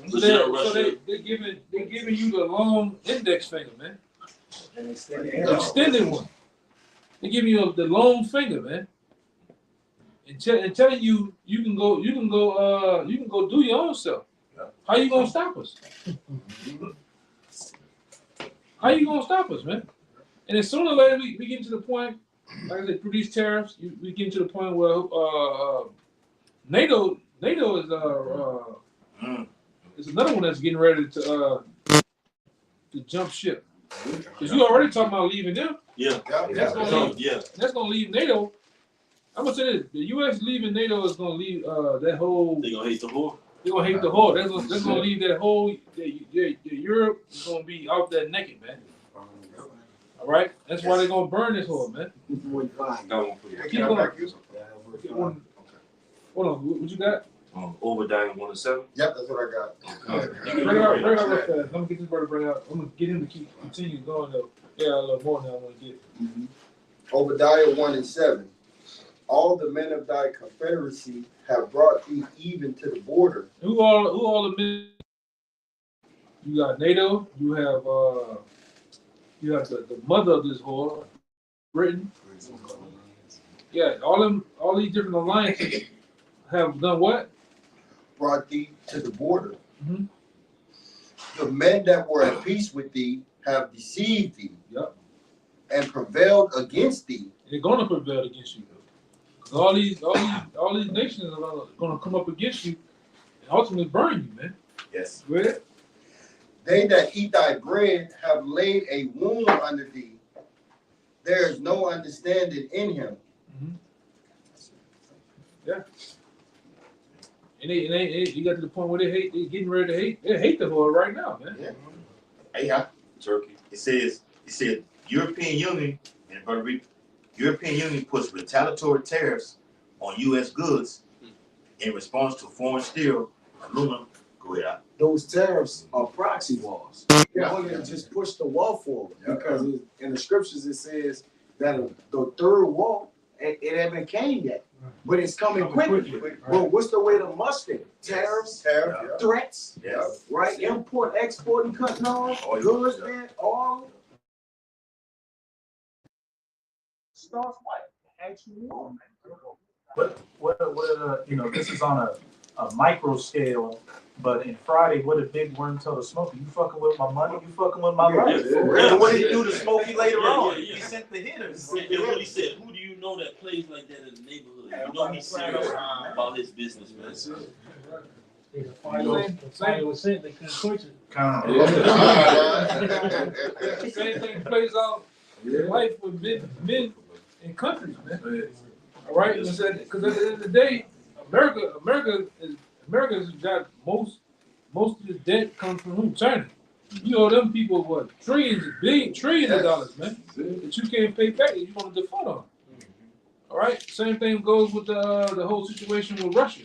S3: So they're giving you the long index finger, man. An extended one. They give you the long finger, man, and telling you you can go do your own self. Yeah. How you gonna stop us? How you gonna stop us, man? And as soon as later we get to the point, like I said, through these tariffs, we get to the point where NATO is another one that's getting ready to jump ship. Because you already talking about leaving them.
S6: Yeah.
S3: That's gonna leave NATO. I'm gonna say this: the U.S. leaving NATO is gonna leave that whole.
S6: They're gonna hate the whore.
S3: They're gonna hate the whore. That's gonna leave that whole. Europe is gonna be out there naked, man. All right. That's why they're gonna burn this whole, man. Keep going. Hold on. What you got?
S11: Obadiah 1:7.
S13: Yep, that's what I got.
S3: Bring it out real fast. I'm gonna get this brother to bring out. I'm gonna get him to continue going though. Yeah, a little more than I want to get.
S13: Obadiah 1:7. All the men of thy confederacy have brought thee even to the border.
S3: Who all the men? You got NATO. You have the mother of this whore, Britain. Yeah, all these different alliances have done what?
S13: Brought thee to the border.
S3: Mm-hmm.
S13: The men that were at peace with thee have deceived thee.
S3: Yep.
S13: And prevailed against thee.
S3: They're gonna prevail against you, though. All these nations are gonna come up against you and ultimately burn you, man.
S7: Yes.
S3: Go ahead.
S13: They that eat thy bread have laid a wound under thee. There is no understanding in him.
S3: Mm-hmm. Yeah. And you got to the point where they're getting ready to hate. They hate the whore right now, man.
S7: Yeah. Hey, Turkey. It said European Union and European Union puts retaliatory tariffs on U.S. goods in response to foreign steel, aluminum. Go ahead.
S13: Those tariffs are proxy wars. They're going to just push the wall forward because in the scriptures it says that the third wall it haven't came yet, but it's coming quickly. Well, what's the way to muster it? Tariffs, threats, right? Import, export, and cutting off goods, man. All starts what? Actual war, man.
S5: What this is on a micro scale, but in Friday, what did Big Worm tell the Smokey? You fucking with my money, you fucking with my life. And what did he do to Smokey later on? He sent the hitters.
S6: And what he said, who do you know that plays like that in the neighborhood? You know he's serious about his business, man.
S9: The final was sent, they couldn't quench it.
S3: Same thing plays out in life with men in countries, man. All right, because at the end of the day, America's got most of the debt comes from who? China. You owe them people what trillions of dollars, man, that you can't pay back. You want to default on. All right. Same thing goes with the whole situation with Russia.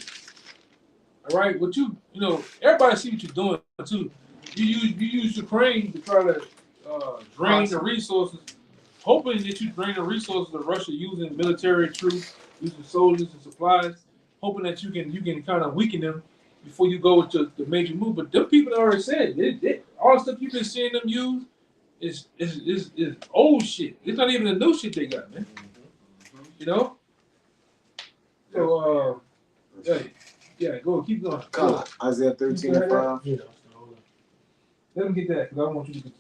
S3: All right. What you know, everybody see what you're doing too. You use Ukraine to try to drain the resources, hoping that you drain the resources of Russia using military troops, using soldiers and supplies, hoping that you can kind of weaken them before you go to the major move. But them people already said all the stuff you've been seeing them use is old shit. It's not even the new shit they got, man. You know? So yeah, go keep going.
S13: Isaiah 13:5.
S9: Yeah.
S3: Let me get that because I want you to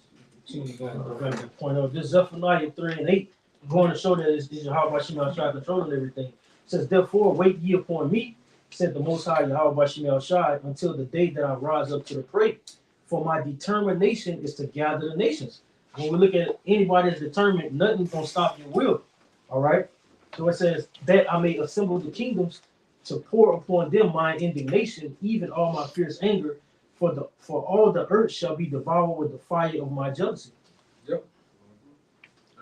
S3: continue going.
S9: Point out this Zephaniah 3:8, going to show that it's Yahweh Shemel Shai controlling everything. It says, therefore, wait ye upon me, said the Most High Yahweh Shemel Shai, until the day that I rise up to the prey. For my determination is to gather the nations. When we look at anybody that's determined, nothing's gonna stop your will. All right. So it says that I may assemble the kingdoms to pour upon them my indignation, even all my fierce anger. For all the earth shall be devoured with the fire of my jealousy.
S3: Yep.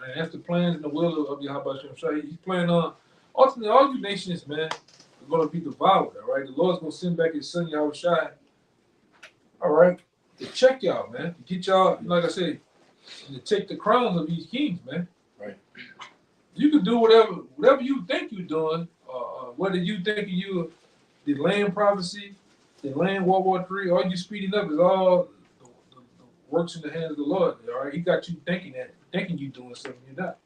S3: And that's the plan and the will of Yahweh Shem Shai. He's planning on ultimately all you nations, man, are going to be devoured. All right. The Lord's going to send back His Son Yahweh Shai. All right. To check y'all, man. To get y'all, like I said, to take the crowns of these kings, man.
S1: Right.
S3: You can do whatever you think you're doing, whether you think you the land prophecy, the land World War III, all you speeding up is all the works in the hands of the Lord. All right, He got you thinking you doing something you're not.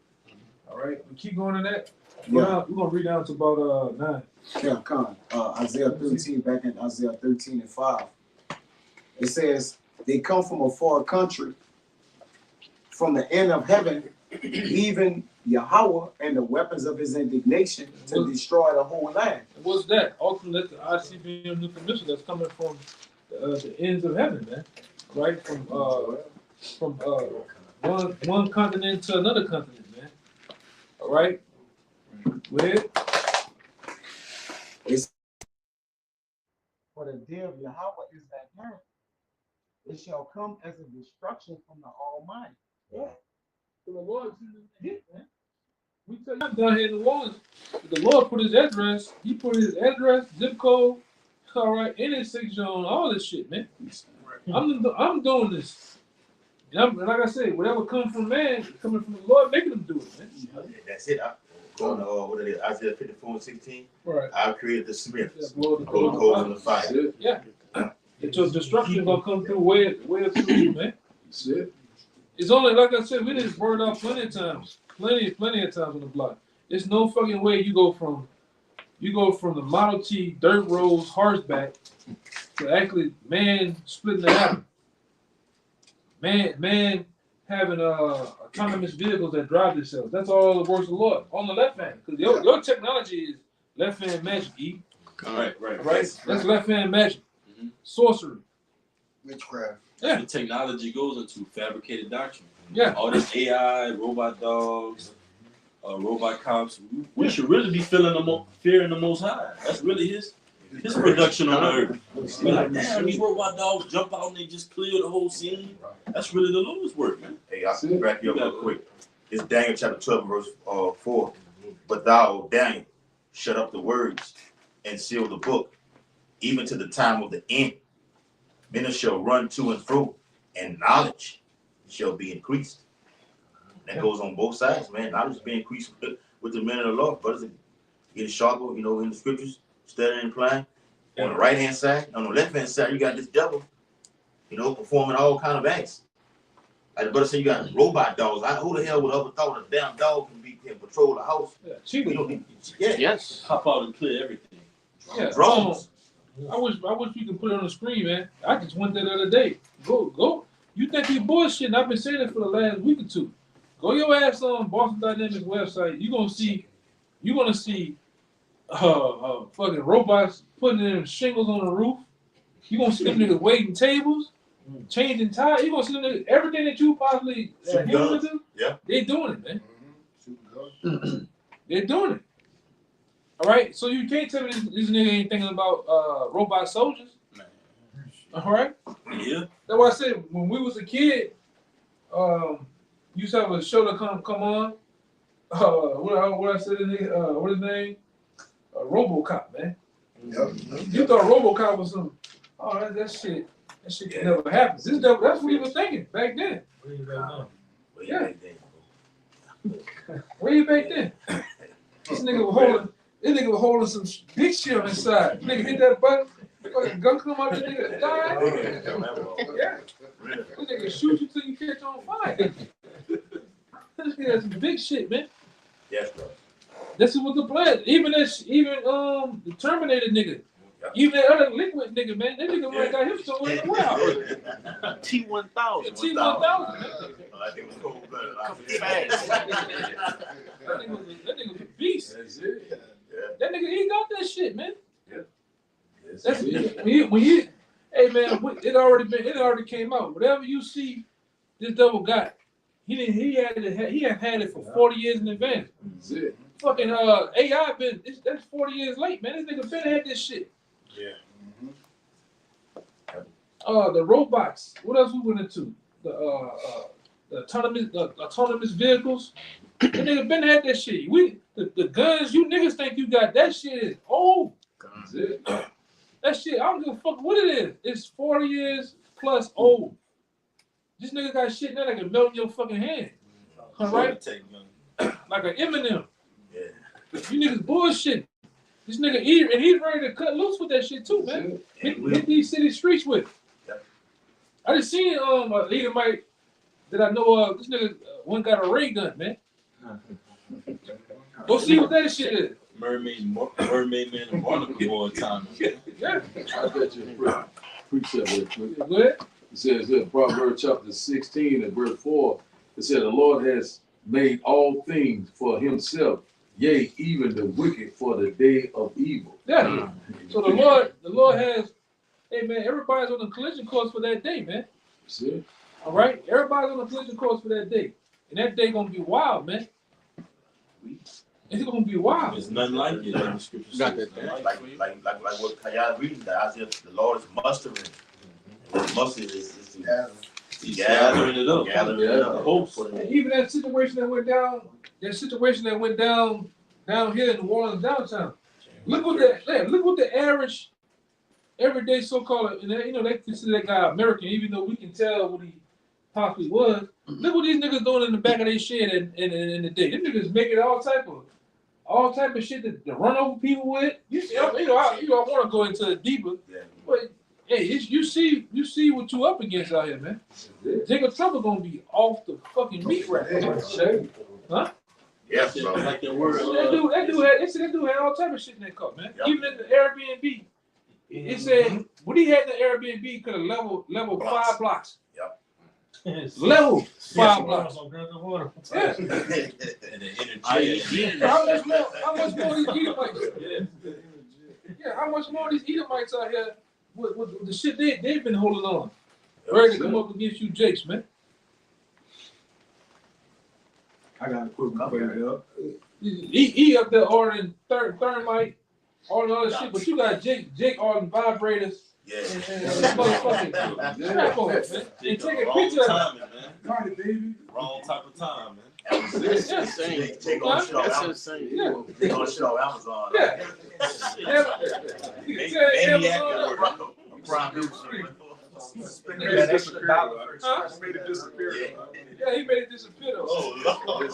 S3: All right, we keep going to that. We're gonna read down to about 9.
S13: Yeah, come on. Isaiah 13, back in Isaiah 13:5. It says, they come from a far country, from the end of heaven, leaving Yahweh and the weapons of His indignation to destroy the whole land.
S3: What's that? Ultimately, that's the ICBM nuclear missile that's coming from the ends of heaven, man. Right from one continent to another continent, man. All right. With
S13: For the day of Yahweh is at hand. It shall come as a destruction from the Almighty.
S3: yeah. So the Lord hit, man. We tell you down here in New Orleans, the Lord put His address. He put His address, zip code, all right, in His signature on all this shit, man. I'm doing this. And like I said, whatever comes from man, coming from the Lord, making them do it, man.
S7: That's it. Going to what it is, Isaiah 54:16.
S3: Right.
S7: I created the smiths.
S3: Blow
S7: the coals in the fire.
S3: Yeah. Until destruction gonna come through way through you, man.
S10: That's it.
S3: It's only like I said, we done burned out plenty of times. Plenty of times on the block. There's no fucking way you go from the Model T dirt roads horseback to actually man splitting the atom. Man having autonomous vehicles that drive themselves. That's all the works of the Lord on the left hand. Because your technology is left hand magic, E.
S6: Right.
S3: That's left hand magic. Mm-hmm. Sorcery.
S2: Witchcraft.
S3: Yeah.
S6: The technology goes into fabricated doctrine.
S3: Yeah.
S6: All this AI, robot dogs, robot cops. We should really be fearing the Most High. That's really His production on the earth. We're like, damn, these robot dogs jump out and they just clear the whole scene. That's really the Lord's work, man.
S7: Hey, I'll back you up real quick. It's Daniel chapter 12, verse 4. But thou, Daniel, shut up the words and seal the book, even to the time of the end. Men shall run to and fro, and knowledge shall be increased. That goes on both sides, man. Knowledge is being increased with the men of the Lord. Brothers are getting sharper, in the scriptures, studying and applying. On the right hand side, on the left hand side, you got this devil, performing all kind of acts. Like the brother said, you got robot dogs. Who the hell would ever thought a damn dog can patrol the house?
S3: Yeah,
S6: Yes. Hop out and clear everything.
S3: Yeah.
S7: Drones.
S3: I wish you could put it on the screen, man. I just went there the other day. Go. You think you bullshitting? I've been saying it for the last week or two. Go your ass on Boston Dynamics website. You're gonna see fucking robots putting in shingles on the roof. You're gonna see them niggas waiting tables, changing tires. You're gonna see them niggas, everything that you possibly human do.
S7: Yeah.
S3: They're doing it, man. They're doing it. All right, so you can't tell me this nigga ain't thinking about robot soldiers. All right.
S6: Yeah.
S3: That's why I said when we was a kid, you used to have a show that come on. What I said in the what his name? RoboCop, man.
S2: Yep.
S3: You thought RoboCop was some. Oh, that shit could never happen. That's what he was thinking back then. Yeah. Way back then. This nigga was holding some big shit on his side. Nigga hit that button, fucking gun come out, the nigga die. Yeah. This nigga shoot you till you catch on fire. This nigga has some big shit, man.
S7: Yes, bro.
S3: This is what the plan. Even the Terminator nigga. Even that other liquid nigga, man. That nigga might got him somewhere in the world.
S7: T-1000.
S3: T-1000.
S7: I think it was cold-blooded.
S3: That nigga was a beast.
S1: That's it.
S3: That nigga, he got that shit, man.
S1: Yeah. Yes,
S3: That's
S1: it.
S3: when you, hey man, it already came out. Whatever you see, this devil got. He had it for 40 years in advance.
S1: That's it.
S3: Fucking AI that's 40 years late, man. This nigga been had this shit.
S1: Yeah.
S3: The robots. What else we went into? The autonomous vehicles. That nigga been had that shit. The guns you niggas think you got, that shit is old.
S1: That's it.
S3: That shit, I don't give a fuck what it is. It's 40 years plus old. This nigga got shit now that can melt in your fucking hand. All right? Like an M&M.
S7: Yeah.
S3: You niggas bullshit. This nigga eat, and he's ready to cut loose with that shit too, man. Hit these city streets with it.
S7: Yep.
S3: I just seen a Edomite that I know of. This nigga one got a ray gun, man. Go see what that shit is.
S6: Mermaid Man and Barnacle all the time.
S3: Yeah.
S1: I bet you a precept real quick.
S3: Go ahead.
S1: It says here, Proverbs chapter 16 and verse 4, it said, the Lord has made all things for himself, yea, even the wicked for the day of evil.
S3: Yeah. So the Lord has, hey man, everybody's on the collision course for that day, man.
S1: That's it.
S3: All right? Everybody's on the collision course for that day. And that day gonna be wild, man. It's gonna be wild.
S6: There's nothing like it in the scripture.
S2: Got that.
S7: Like what Kayal reading, that Isaiah, the Lord is mustering. What mustering is
S6: He's gathering it up.
S7: Gathering it up.
S6: Hope for them.
S3: And even that situation that went down here in New Orleans downtown. Look what the average, everyday so-called, and they consider that guy American, even though we can tell what he possibly was. Look what these niggas doing in the back of their shed in the day. Them niggas making all type of shit to run over people with. You see, I want to go into it deeper, but hey, you see what you up against out here, man. Jacob Trump gonna be off the fucking meat rack. Huh?
S7: Yes, bro.
S6: Like the word.
S3: That dude had all type of shit in that cup, man. Yep. Even at the Airbnb, it said what he had in the Airbnb could have level 5 blocks.
S7: Yep.
S3: Level 5 blocks. Yeah. How much more these Edomites? Yeah, how much more these Edomites out here with the shit they've been holding on, ready to come up against you, Jakes, man.
S5: I got a quick one for you.
S3: He up there ordering thermite, all the other shit, but you got Jake ordering vibrators.
S7: Yeah.
S3: And motherfucking strap on it, man. And take a picture of it.
S6: Party, baby. Wrong type of time, man.
S7: That's insane. Take all shit off Amazon.
S3: Yeah.
S7: Take all shit off Amazon.
S3: Yeah.
S7: Maniac at work. Prime Minister.
S5: That extra dollar for
S3: Huh?
S5: express made it disappear.
S3: Yeah, he made it disappear though.
S7: Oh, Lord.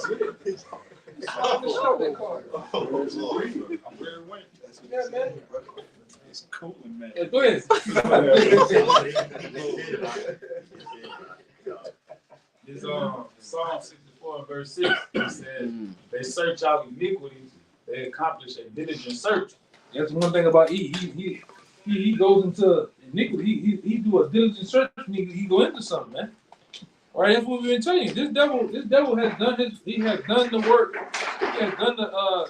S3: Oh, Lord. Yeah, man.
S4: It's cool, man.
S3: Yeah, go ahead.
S10: This Psalm 64 and verse 6, it says, they search out iniquities, they accomplish a diligent search.
S3: That's one thing about E. He goes into iniquity. He do a diligent search. He go into something, man. All right, that's what we've been telling you. This devil has done he has done the work. He has done the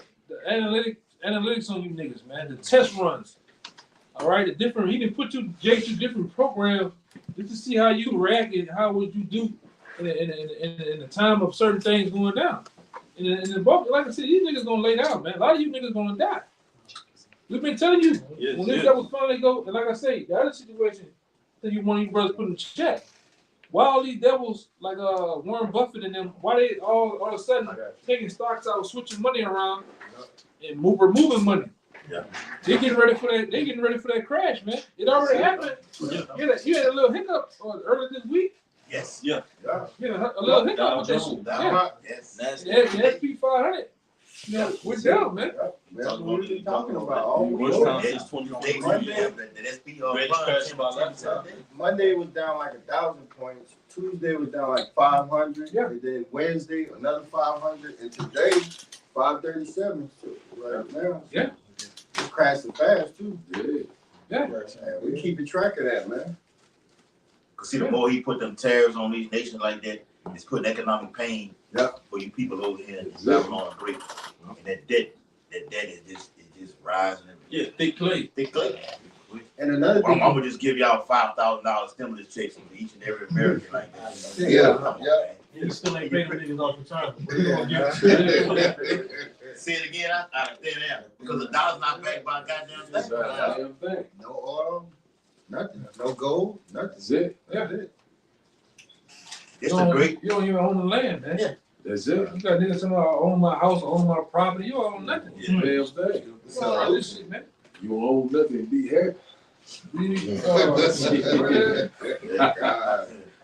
S3: analytics on you niggas, man. The test runs. All right, he can put you through different programs just to see how you react and how would you do in the time of certain things going down. And the book, like I said, these niggas gonna lay down, man. A lot of you niggas gonna die. We've been telling you when this devil finally go, and like I say, the other situation, Then you want these brothers put in check. Why all these devils like Warren Buffett and them? Why they all of a sudden taking stocks out, switching money around, and removing money?
S7: Yeah.
S3: They getting ready for that. They getting ready for that crash, man. It already happened. You had a little hiccup earlier this week.
S7: Yes.
S3: You had a little hiccup with this. Yeah.
S7: Yes.
S3: The SP 500. You know, we're down, man.
S13: That's what we're talking about.
S6: Worst time since
S7: Monday
S6: 2020.
S13: Monday was down like 1,000 points. Tuesday was down like 500.
S3: Yeah.
S13: And then Wednesday another 500. And today 537. So right now,
S3: Yeah.
S13: It's crashing fast too.
S3: Yeah.
S13: And we keeping track of that, man.
S7: Cause see, the more he put them tariffs on these nations like that, it's putting economic pain for you people over here in Babylon and break. And that debt is just rising.
S6: Yeah, thick clay.
S13: And another thing,
S7: I'm gonna just give y'all $5,000 stimulus checks for each and every American like that.
S13: Yeah.
S9: You still ain't paying them niggas off the time.
S7: Say it again, I thin air. Because the dollar's not backed by a goddamn thing.
S13: no oil, nothing. No gold, nothing.
S1: That's it.
S13: That's it.
S7: It's a great.
S3: You don't even own the land, man.
S7: Yeah.
S1: That's it.
S3: You got niggas somebody own my house, own my property. You don't own nothing.
S1: Damn thing.
S3: You don't own all this shit, man.
S1: You don't own nothing. Be happy.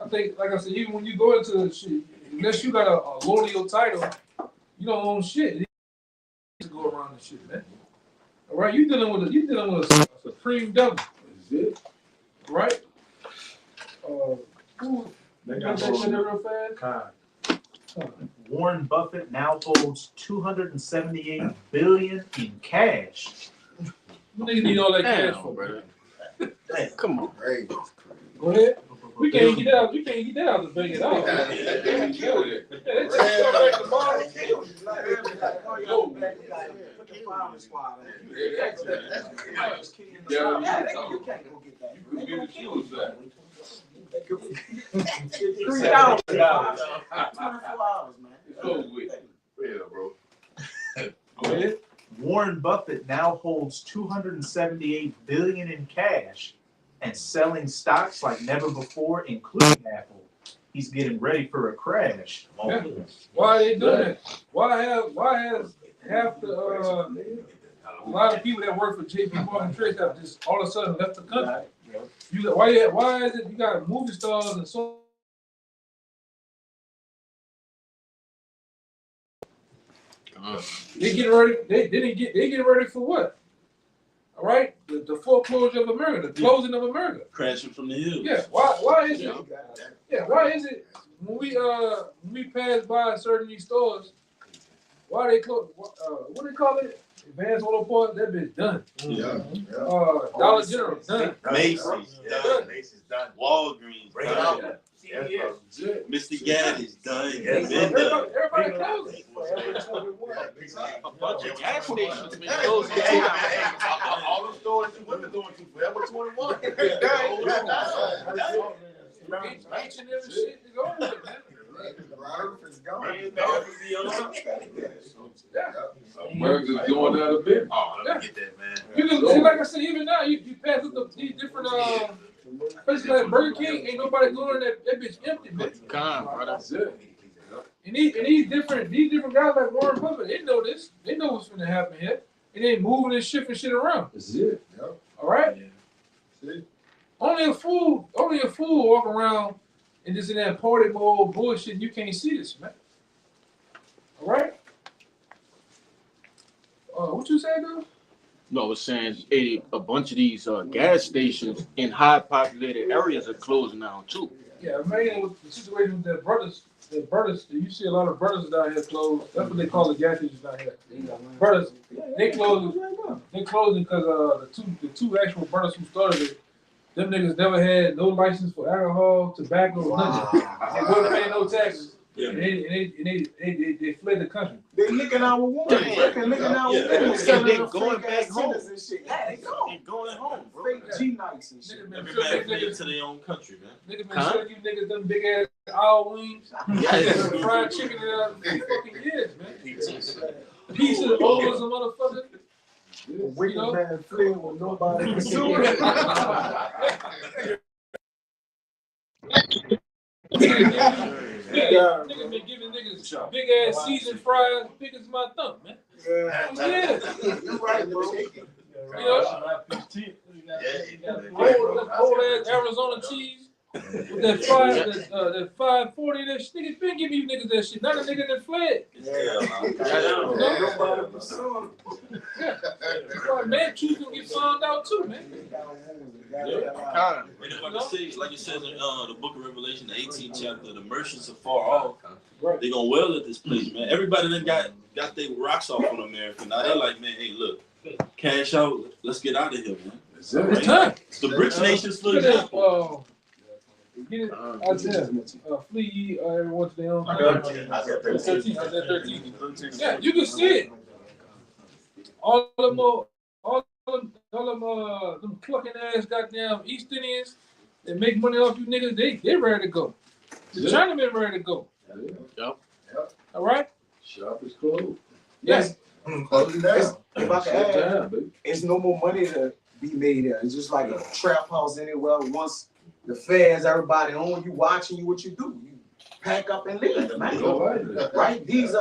S3: I think, like I said, even when you go into the shit, unless you got a loyal title, you don't own shit. You to go around this shit, man. All right, you dealing with a supreme devil.
S1: That's it.
S3: Right? Who got that shit there real fast?
S5: Warren Buffett now holds $278 billion in cash.
S3: You niggas need all that cash for, bro.
S8: Come on.
S13: Great.
S3: Go ahead. We can't get that out. We can't get that out the bank at all. Go ahead.
S5: Warren Buffett now holds $278 billion in cash and selling stocks like never before, including Apple. He's getting ready for a crash.
S3: Yeah. Why are they doing that? Why has half the a lot of people that work for JP Morgan Chase have just all of a sudden left the country? Why is it you got movie stars and so they getting ready? They getting ready for what? All right, the foreclosure of America, the closing of America,
S6: Crashing from the hills.
S3: Yeah, why is it? Yeah, why is it when we pass by certain these stores, why they close? What do they call it? Advanced Auto Parts, that bitch done. Dollar General done.
S7: Macy's, Macy's done. Walgreens, done. Mr. Gaddy's done.
S3: Everybody closing.
S8: A bunch of gas stations been
S7: All
S8: closed.
S7: the stores you women going to Forever 21.
S3: Each and every shit is over with, man.
S1: America's going out of business.
S7: Oh, let me get that, man.
S3: You can see, like I said, even now, you pass up these different places like Burger King, ain't nobody going there. That bitch empty, man.
S1: That's it.
S3: And these different guys like Warren Buffett, they know this. They know what's gonna happen here. And they moving and shifting shit around.
S1: That's it.
S3: All right. Only a fool walk around and just in that party mode bullshit. You can't see this, man. All right. What you say, though?
S14: No, I was saying a bunch of these gas stations in high populated areas are closing down too.
S3: Yeah, man, with the situation with that brothers, you see a lot of brothers down here closed. That's what they call the gas stations down here. Brothers, they closing because the two actual brothers who started it, them niggas never had no license for alcohol, tobacco, nothing. They wasn't paying no taxes. Yeah. And they fled the country.
S13: They licking our women. They licking our women.
S8: They going back home.
S13: They
S8: going home, bro.
S13: Fake G-nights and shit.
S6: Everybody fled to their own country, man.
S3: Niggas been selling you niggas them big ass owl wings, fried chicken in fucking years, man. Pieces old as a motherfucker.
S13: Wicked man fled with nobody.
S3: Niggas been giving niggas big ass seasoned fries, big as my thumb, man. Yeah.
S13: You're right, bro.
S3: You know, whole ass Arizona cheese with that that 540. That niggas been giving you niggas that shit. Not a nigga that fled. Yeah. Man, cheese gonna get found out too, man.
S6: And like it says in the book of Revelation, the 18th chapter, the merchants are far off. They gonna wail at this place, man. Everybody that got their rocks off on America. Now they like, man, hey, look, cash out. Let's get out of here, man.
S3: It's time.
S6: The BRICS nations, for example.
S3: Get it out there. Flee ye, everyone to their own.
S7: Isaiah 13.
S3: Isaiah 13. Yeah, you can see it. All them clucking ass goddamn East Indians that make money off you niggas, they ready to go. The Chinamen ready to go.
S1: Yep.
S3: All right?
S1: Shop is closed.
S3: Yes.
S13: If I can add, it's no more money to be made there. It's just like a trap house anywhere. Once the feds, everybody on you, watching you, what you do? You pack up and leave, man. Right? These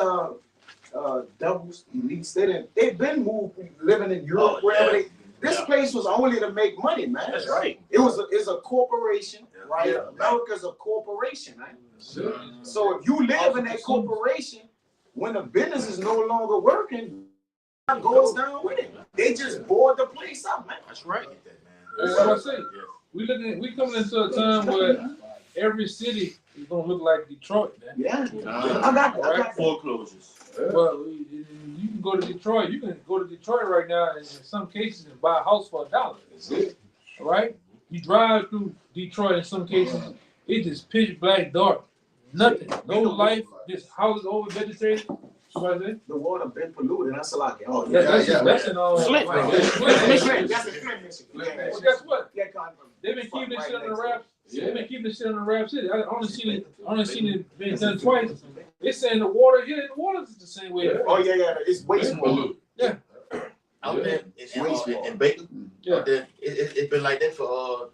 S13: devils, elites, they've been moved, living in Europe, wherever they. This place was only to make money, man.
S7: That's right.
S13: It's a corporation, right? America's a corporation, right? So if you live in that corporation, when the business is no longer working, it goes down with it. They just board the place up, man.
S7: That's right.
S3: That's what I say. We coming into a time where every city is gonna look like Detroit, man.
S13: Yeah. I got
S6: foreclosures.
S3: Well, you can go to Detroit. You can go to Detroit right now, and in some cases, and buy a house for $1. That's it. All right. You drive through Detroit. In some cases, it's just pitch black, dark, nothing, no life. Just houses over vegetated.
S13: The water been polluted. That's a lot.
S3: That's in
S13: Flint. That's in Flint, Michigan.
S3: Well, guess what? They've been keeping this shit on the wraps. They've been keeping this shit on the wraps. I only seen it being done twice. They're saying the water here, the water is the same way.
S13: Oh yeah, it's wastewater.
S3: Yeah.
S7: Out there in Bacon.
S3: Yeah.
S7: It's been like that for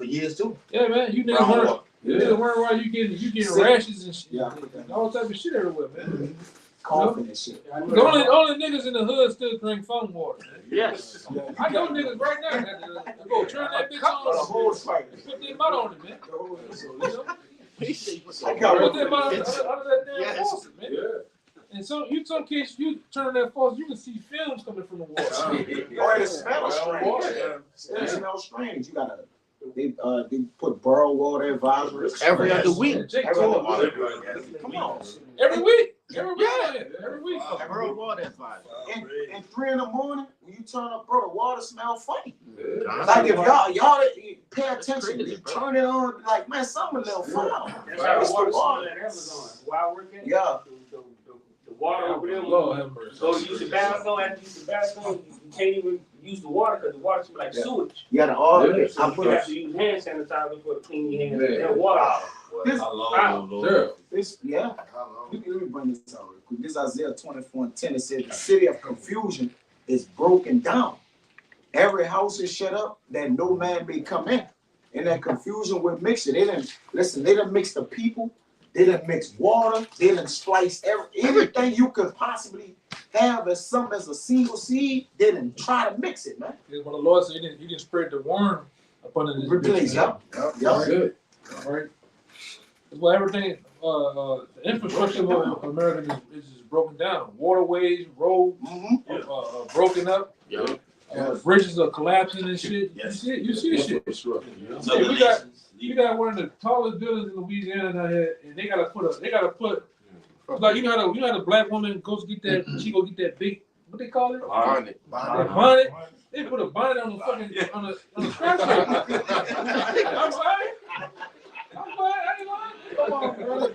S7: years too.
S3: Yeah, man. You niggas worry why you getting rashes and shit. All type of shit everywhere, man.
S13: Coughing and shit.
S3: The only niggas in the hood still drink phone water.
S14: Yes.
S3: I know niggas right now that go turn that bitch on and put their mouth on it, man. Put their mouth under that damn faucet, man. And so in some cases you turn that faucet, you can see films coming from the water.
S13: Oh, it smells strange. It smells strange. You gotta. They put borough water advisories
S14: every other week.
S13: Come on.
S3: Every week. Every week.
S14: Borough water advisory.
S13: And 3 in the morning, when you turn up, bro, the water smells funny. Like if y'all pay attention, you turn it on, like man, something a little foul.
S12: That's how the water at Amazon. Why I work at?
S13: Yeah.
S12: The water over there. So use the bathroom. After you use the bathroom, you can't even use the water because the water smells like sewage.
S13: You gotta all
S12: you have to use hand sanitizer for to clean your hands. And water.
S13: This, yeah. Let me bring this out real quick. This Isaiah 24:10. It says the city of confusion is broken down. Every house is shut up that no man may come in. In that confusion with mixture. They didn't mix the people. They didn't mix water. They didn't splice everything you could possibly have as a single seed. They didn't try to mix it, man.
S3: When the Lord said he didn't spread the worm upon this.
S13: Replace,
S3: Yep. Good. All right. Well, everything, the infrastructure of America is just broken down. Waterways, roads, broken up.
S14: Yeah.
S3: Bridges are collapsing and shit.
S7: Yes.
S3: You see the shit. You got one of the tallest buildings in Louisiana down here, and they gotta put like you know how the black woman goes get that she go get that big what they call it? Bonnet. They put a bonnet on the fucking on the skyscraper. I'm sorry. I ain't lying. Come on, bro. They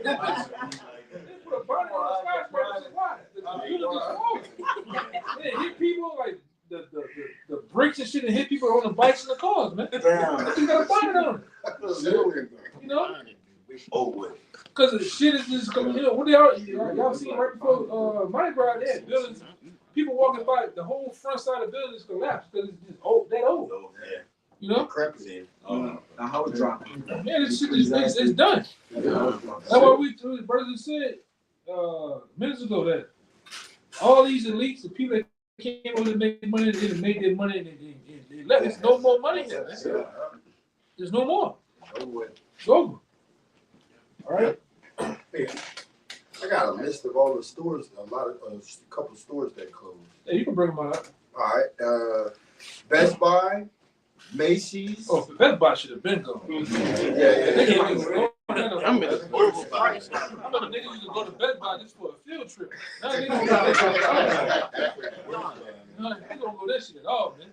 S3: put a bonnet on the skyscraper. Why? The building is small. They hit people like the bricks and shit and hit people on the bikes and the cars, man.
S13: Damn.
S3: You got a bonnet on it. You know?
S7: Oh,
S3: because the shit is just coming. You know, what y'all seen right before Mardi Gras? There, buildings, people walking by, the whole front side of the building is collapsed because it's just old.
S7: Yeah.
S3: You know?
S7: Crap is in.
S13: The house dropping.
S3: Man, this shit is done. That's what we brothers said minutes ago that all these elites, the people that came over to make money, they made their money and they left. There's no more money there. There's no more. It's over. All right.
S15: Hey, I got a list of all the stores, a couple of stores that closed.
S3: Yeah, you can bring them out.
S15: All right. Best Buy, Macy's.
S3: Oh, Best Buy should have been gone.
S15: Yeah.
S14: I'm at a horrible price.
S3: I remember niggas used to go to Best Buy just for a field trip. Now they don't go that shit at all, man.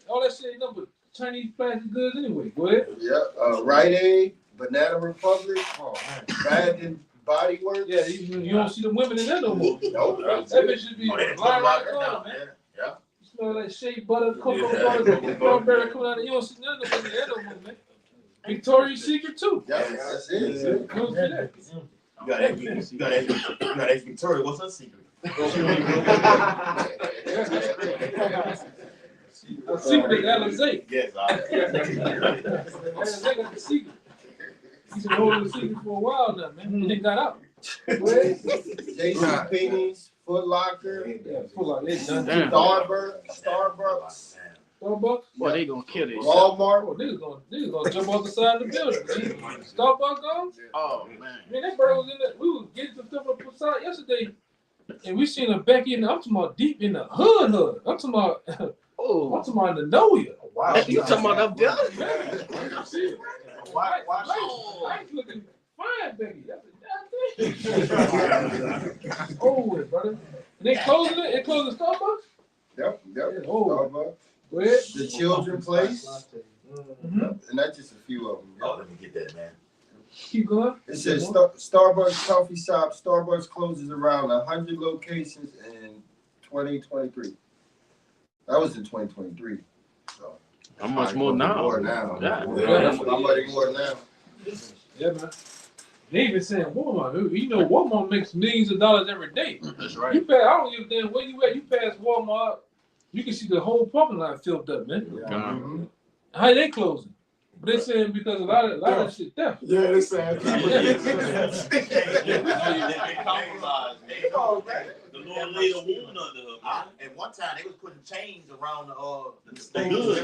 S3: All that shit ain't nothing but Chinese plastic goods anyway. Go ahead.
S15: Yeah. Rite Aid, Banana Republic, Bath and Body Works.
S3: Yeah, you don't see the women in there no more.
S15: Nope.
S3: That bitch should be lying right now, man.
S7: Yeah.
S3: You smell like shea butter, cocoa butter, strawberry coming out of you. don't see none of them in there no more, man. Victoria's Secret too.
S15: Yeah, that's it.
S3: You don't see that.
S7: You gotta ask Victoria, what's her secret?
S3: A secret is Alizé.
S7: Yes,
S3: Alizé got the secret. He's been holding the secret for a while now, man. And they got out.
S15: JCPenney's, Foot Locker,
S3: Yeah, full out. They done.
S14: Damn.
S15: Starbucks,
S3: Starbucks.
S14: Boy, they gonna kill this.
S15: Walmart.
S3: Oh, niggas gonna jump off the side of the building. Man. Starbucks gone?
S14: Oh man.
S3: Man, that bird was in there. We was getting some stuff up outside yesterday, and we seen her back in. I'm talking about deep in the hood. I'm talking about. I'm talking about in the nowhere.
S13: Wow.
S14: You talking about up there?
S3: Why looking fine, baby. That's a damn thing. Oh, brother. And they closing it. They closing Starbucks.
S15: Yep.
S3: Oh.
S15: Starbucks.
S3: Go ahead.
S15: The Children's Place.
S3: Mm-hmm.
S15: And that's just a few of them.
S7: Oh, let me get that, man.
S3: Keep going.
S15: It says Starbucks coffee shop. Starbucks closes around 100 locations in 2023. That was in 2023. So
S14: How much more now?
S15: More now.
S14: Yeah.
S15: How much more now?
S3: Yeah, man. They even saying Walmart. You know, Walmart makes millions of dollars every day.
S14: That's right.
S3: You pass, I don't give a damn where you at. You pass Walmart, you can see the whole parking lot filled up, man.
S15: Mm-hmm.
S3: How they closing? But they saying because a lot of shit theft.
S15: Yeah, they saying.
S7: The Lord laid a wound under her. At one time, they was putting chains around the goods.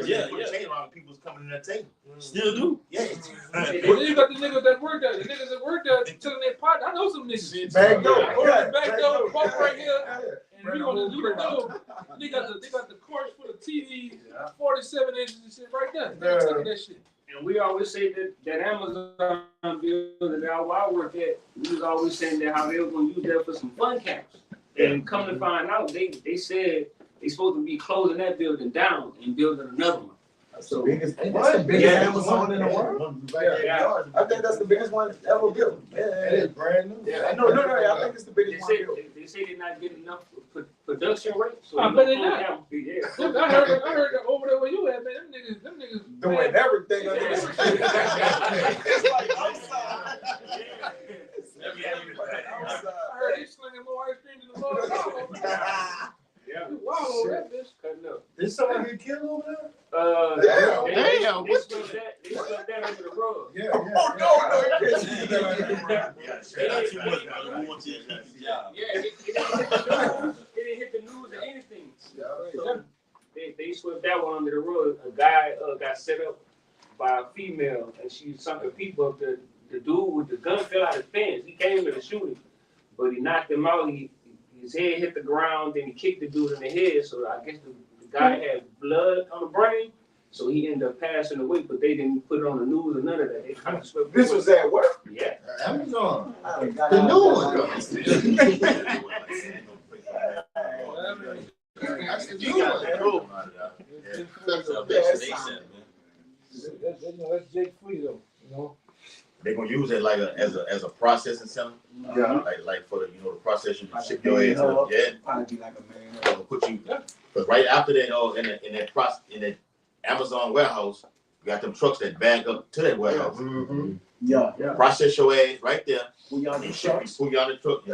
S7: Yeah. Chains around people was coming in that table. Still do. Yeah.
S3: But then you got the niggas that work there. The niggas that work there telling their partner. I know some niggas.
S15: Back door.
S3: Back door, park right here. And we gonna do the door. They got the course for the TV, 47 inches and shit right there. They taking that shit.
S12: And we always say that Amazon building that I work at, we was always saying that how they were gonna use that for some fun camps. And come to find out, they said they supposed to be closing that building down and building another one. So
S13: That's the biggest Amazon in the world.
S12: yeah.
S13: I think that's the biggest one ever built.
S15: That is brand new.
S13: Yeah, no, I think it's the biggest one built.
S12: They say they're not getting enough production rate. So
S3: I bet they not.
S12: Yeah.
S3: Look, I heard that over there where you at, man. Them niggas
S13: Doing everything under the sun.
S15: It's like outside.
S3: I heard they slinging more ice cream than the motherfucker.
S12: Yeah.
S3: Wow, that bitch cutting up.
S15: Did somebody get killed over there?
S3: Damn.
S12: They swept that under the rug.
S15: Yeah.
S13: Oh, no, you can't see
S12: Yeah,
S7: Yeah.
S12: it didn't hit the news or anything. So they swept that one under the rug. A guy got set up by a female, and she sunk her people up. The dude with the gun fell out his pants. He came in to shoot him, but he knocked him out. His head hit the ground, then he kicked the dude in the head. So I guess the guy had blood on the brain, so he ended up passing away. But they didn't put it on the news or none of that. They kind of swept.
S13: This was at work?
S12: Yeah.
S15: Amazon.
S13: The new one.
S15: That's the new one.
S3: That's Jake Free though, you know.
S7: They're gonna use it like as a processing center.
S15: Yeah.
S7: Like for the the processing to ship your ass up. Yeah.
S13: Probably like a man.
S7: They're gonna put you because right after that in that Amazon warehouse, you got them trucks that back up to that warehouse.
S15: Mm-hmm.
S13: Yeah.
S7: Process your ass right there.
S13: Put you on the trucks.
S7: Put you on the truck.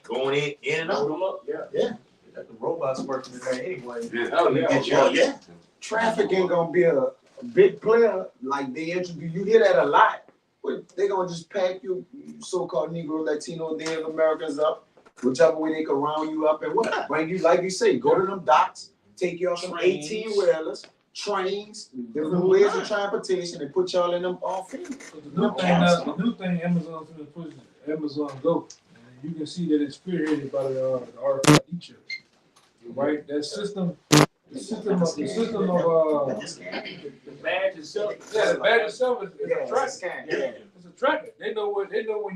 S7: Going in and out.
S12: Load 'em up. Yeah.
S7: Yeah.
S5: The robots working in there anyway.
S12: Oh yeah.
S7: Oh yeah.
S13: Traffic ain't gonna be a big player, like they introduce, you hear that a lot. But they gonna just pack you so-called Negro, Latino, Native Americans up, whichever way they can round you up and what? Bring you, like you say, go to them docks, take you off them 18-wheelers, trains, different ways of transportation, and put y'all in them all fields.
S3: The new thing Amazon's gonna push is Amazon Go. And you can see that it's spearheaded by the RFID chips. Right? That system, the system of
S12: the badge itself.
S3: Yeah, the badge itself is a tracker.
S13: Yeah.
S3: It's a tracker. They know when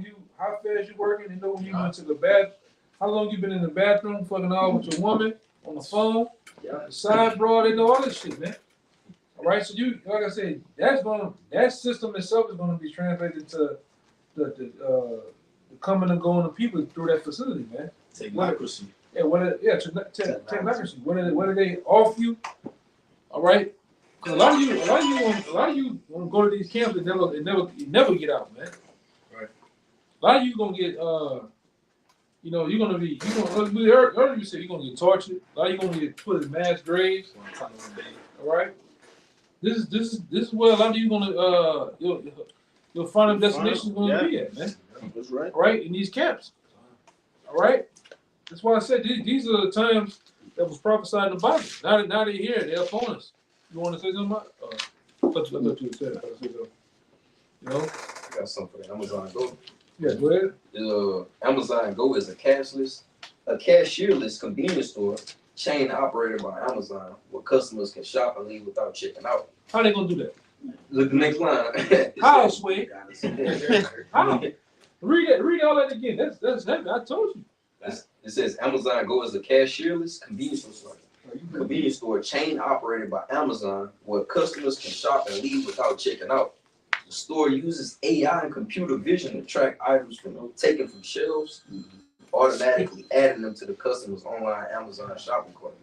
S3: you how fast you're working. They know when you went to the bath, how long you been in the bathroom, fucking all with your woman on the phone, the side bra. They know all this shit, man. All right, so you, like I said, that system itself is gonna be translated to the coming and going of people through that facility, man.
S6: Technocracy.
S3: Yeah, technocracy. What do they offer you? All right. Cause a lot of you want to go to these camps and never get out, man. Right. A lot of you gonna get you're gonna earlier you said you're gonna get tortured. A lot of you gonna get put in mass graves. All right. This is where a lot of you gonna your final destination is gonna be at, man.
S14: That's right.
S3: All right, in these camps. All right. That's why I said these are the times that was prophesied in the Bible. Now they're here, they're upon us. You want to say something about it? I thought you would say it. You know?
S8: I got something for the Amazon Go.
S3: Yeah, go ahead.
S8: Amazon Go is a cashierless convenience store chain operated by Amazon where customers can shop and leave without checking out.
S3: How they gonna do that?
S8: Look the next line.
S3: How, Sway? How? Read all that again. That's I told you.
S8: It says Amazon Go is a cashierless convenience store chain operated by Amazon where customers can shop and leave without checking out. The store uses AI and computer vision to track items taken from shelves, automatically adding them to the customer's online Amazon shopping cart.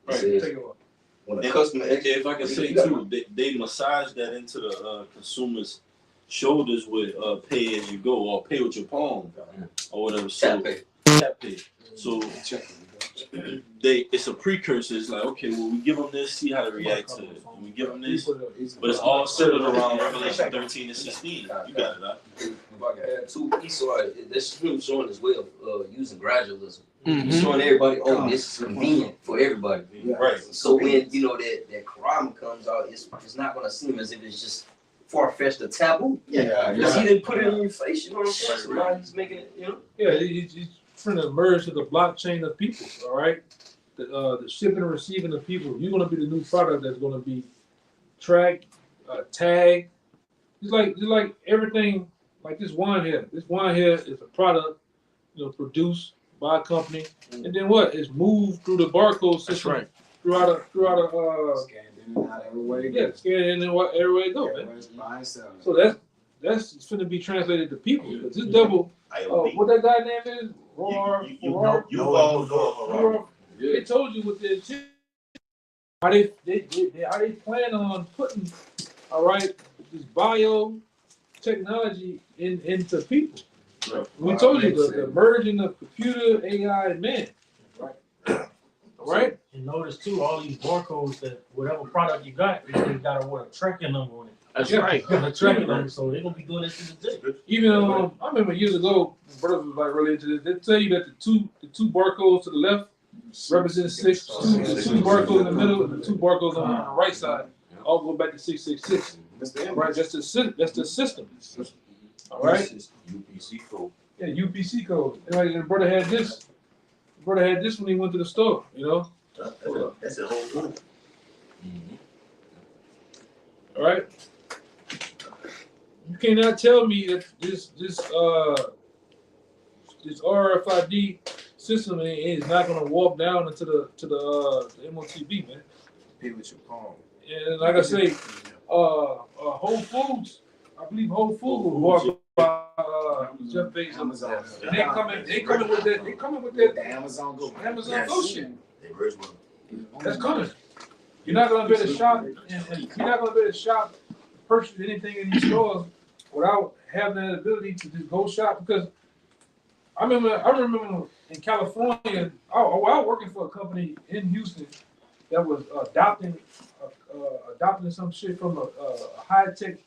S8: It says, when a customer,
S6: if I can say too, they massage that into the consumer's shoulders with pay as you go or pay with your palm or whatever. So tap pay. So it's a precursor. It's like, okay, well, we give them this, see how they react to it. We give them this, but it's all centered around Revelation 13 and 16. You got it, huh?
S8: If I can add two, he saw it. That's him showing his way of using gradualism.
S14: Mm-hmm.
S8: He's showing everybody, this is convenient for everybody.
S6: Yeah. Right.
S8: So when that crime comes out, it's not gonna seem as if it's just far-fetched or taboo.
S3: Yeah.
S8: Because he didn't put it in your face, you know what I'm saying? So now he's making it,
S3: Yeah, he's trying to merge to the blockchain of people, all right? The shipping and receiving of people. You're going to be the new product that's going to be tracked, tagged. It's like everything, like this wine here. This wine here is a product, produced by a company. And then what? It's moved through the barcode system. That's right. Throughout a
S13: scanned in and out every way.
S3: Yeah, scanned in and every way it go, man. So that's going to be translated to people. Because this devil, what that guy name is? They told you what they how they plan on putting, all right, this biotechnology into people. Right. We told you the merging of computer, AI, and man. Right. All right.
S9: And notice too, all these barcodes that whatever product you got, they got a tracking number on it.
S14: That's right.
S9: A tracking number, so they're gonna be doing this to the day.
S3: Even I remember years ago, brothers was like really into this. They tell you that the two barcodes to the left represent two barcodes in the middle, and the two barcodes on the right side all go back to 666. Right, that's the system. All right.
S11: UPC code.
S3: Yeah, UPC code. And the brother had this. The brother had this when he went to the store.
S7: That's a whole group.
S3: All right. You cannot tell me that this RFID system is not going to warp down into the MOTB, man.
S2: Pay with your palm.
S3: And like I say, Whole Foods, I believe Whole Foods was bought by Jeff Bezos.
S13: Amazon.
S3: And they coming with that.
S13: The Amazon Go.
S3: Amazon Go shit. That's coming. You're not going to be able to shop, and you're not going to be able to shop, purchase anything in these stores without having that ability to just go shop. Because I remember in California, I was working for a company in Houston that was adopting adopting some shit from a high tech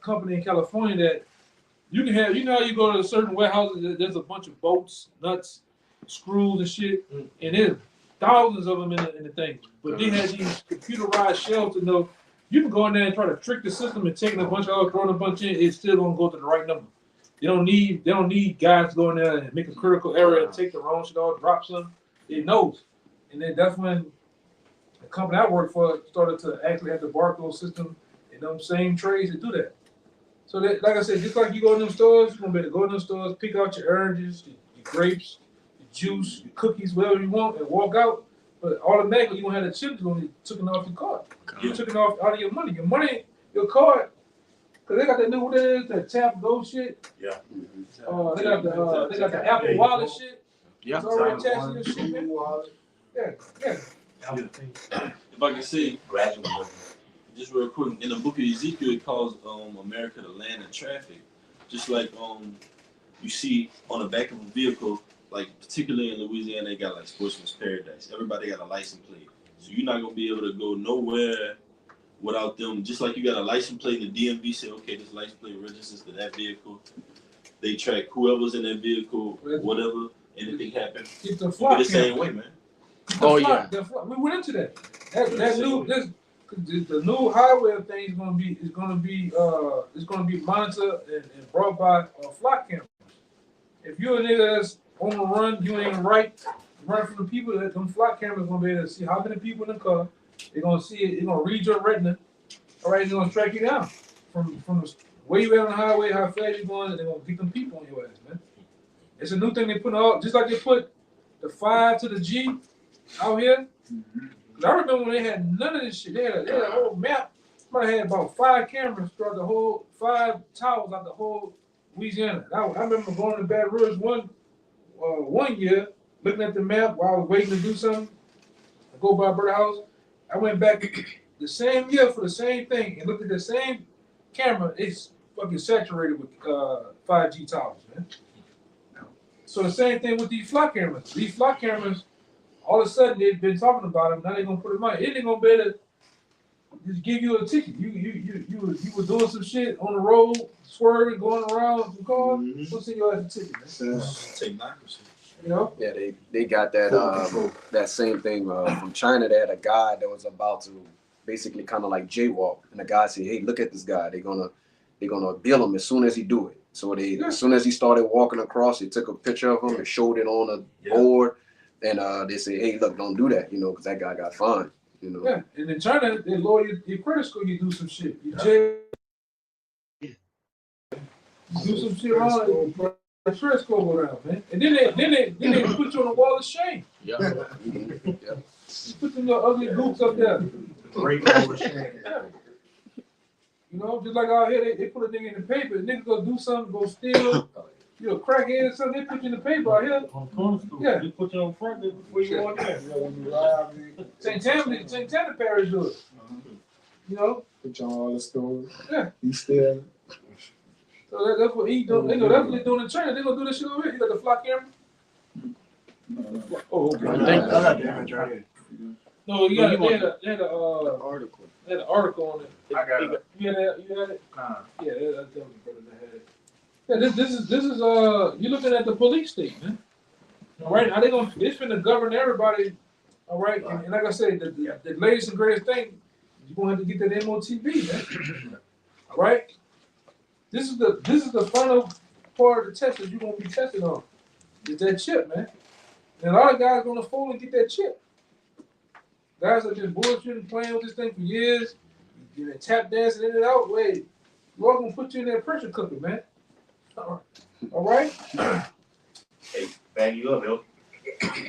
S3: company in California that you can have. You know how you go to certain warehouses, there's a bunch of bolts, nuts, screws, and shit, and there's thousands of them in the thing. But they had these computerized shells to know you can go in there and try to trick the system and taking a bunch out, throwing a bunch in, it's still gonna go to the right number. They don't need guys to go in there and make a critical error and take the wrong shit off, drop some. It knows. And then that's when the company I work for started to actually have the barcode system in them same trays to do that. So that, like I said, just like you go in them stores, you're gonna be able to go in them stores, pick out your oranges, your grapes, your juice, your cookies, whatever you want, and walk out. But automatically you gonna have the chips gonna be taken off your card. You're taking off out of your money. Your card, cause they got that new what it is, that tap go shit.
S7: Yeah.
S3: They got the Apple Wallet shit.
S14: Yeah.
S3: It's already attached to your shit, man. Yeah.
S6: If I can say, just real quick, in the book of Ezekiel, it calls America the land of traffic. Just like you see on the back of a vehicle, like particularly in Louisiana, they got like Sportsman's Paradise. Everybody got a license plate. So you're not gonna be able to go nowhere without them. Just like you got a license plate in the DMV, say, okay, this license plate registers to that vehicle. They track whoever's in that vehihicle, whatever, anything happens.
S3: It's the
S6: the same way, man.
S14: Oh yeah.
S3: We went into that. The new highway thing is gonna be monitored and brought by flock cameras. If you're a nigga that's on the run, you ain't right, run from the people. That them flock cameras gonna be able to see how many people in the car. They're gonna see it. They're gonna read your retina. All right, they're gonna track you down from the where you at on the highway, how fast you going, and they're gonna get them people on your ass, man. It's a new thing they put out, just like they put the 5 to the G out here. I remember when they had none of this shit. They had a whole map. Might have had about 5 cameras throughout the whole 5 towers out the whole Louisiana. I remember going to Baton Rouge one year, looking at the map while I was waiting to do something. I go by Bird House. I went back the same year for the same thing and looked at the same camera. It's fucking saturated with 5G towers, man. So the same thing with these flock cameras. These flock cameras, all of a sudden they've been talking about them. Now they're gonna put them on. It ain't gonna be able to just give you a ticket. You were doing some shit on the road, swerving, going around some cars. We'll send you as a ticket, man.
S6: Technocracy.
S3: You know?
S2: Yeah, they got that that same thing from China. They had a guy that was about to basically kind of like jaywalk, and the guy said, "Hey, look at this guy. They're gonna bill him as soon as he do it." So as soon as he started walking across, they took a picture of him and showed it on a board, and they said, "Hey, look, don't do that, because that guy got fined."
S3: Yeah, and in China, they lower your credit score. You do some shit. You jail. You do some shit wrong. The credit score go down, man. And then they put you on the wall of shame.
S14: Yeah.
S3: Put them little ugly goops up there.
S5: Great over shame.
S3: Just like out here, they put a nigga in the paper. The nigga go do something, go steal. A crackhead or something. They put you in the paper out here.
S9: On corner school.
S3: Yeah.
S9: They put you on front before you walk in.
S3: St. Tammany Parish do it.
S15: Put you on all the stores.
S3: Yeah.
S15: He still.
S3: So that's what he do. They know that's what they doing in China. They gonna do this shit over here. You got the flock camera. Oh, okay.
S14: I think
S15: I got the image right here.
S3: No, they had an
S14: article.
S3: They had an article on it.
S5: I got it.
S3: You had it?
S5: Nah.
S3: Yeah, that's definitely better than had it. Yeah, this is you're looking at the police state, man. All right, how they finna govern everybody. All right, and like I said, the latest and greatest thing, you're gonna have to get that MOTB, man. All right, this is the final part of the test that you're gonna be tested on. Is that chip, man? And a lot of guys are gonna fall and get that chip. Guys are just bullshitting, playing with this thing for years, tap dancing in and out. Wait, Lord gonna put you in that pressure cooker, man. All right.
S7: Hey, back you up, yo.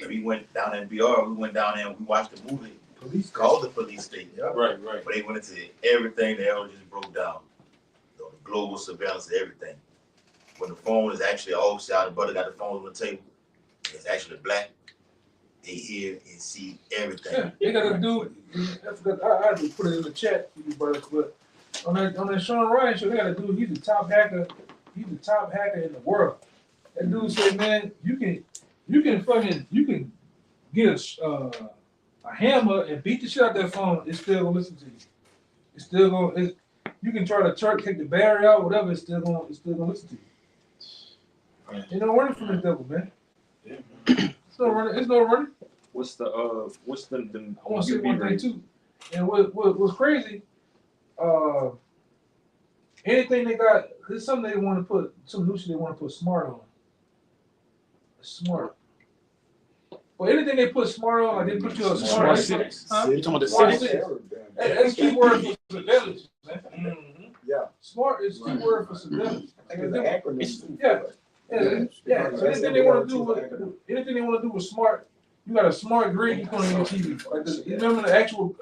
S7: We went down in BR. We went down there and we watched the movie. Police called the police state.
S6: Yeah. Right.
S7: But they went into everything. They all just broke down. The global surveillance and everything. When the phone is actually outside, the brother got the phone on the table. It's actually black. They hear and see everything.
S3: Yeah, they gotta do. I had to put it in the chat for you, brother. But on that Sean Ryan show, they gotta do. He's the top hacker. He's the top hacker in the world. That dude said, man, you can get a a hammer and beat the shit out that phone, it's still gonna listen to you. It's still gonna. You can try to take the battery out, whatever. It's still gonna listen to you. Ain't no running from the devil, man. It's no running. It's no running.
S11: What's the
S3: I want to say one thing too, and what's crazy, anything they got, there's something they want to put, some new shit they want to put smart on. Smart. Well, anything they put smart on, like they put you a smart city. Huh?
S14: You talking about the
S3: Smart
S14: city?
S3: city. That's key word for surveillance, man.
S13: Mm-hmm. Yeah.
S3: Smart is key word for surveillance.
S13: I think it's an acronym too.
S3: Yeah. So anything they want to do with smart, you got a smart grid you put on your TV. Like this, you remember the actual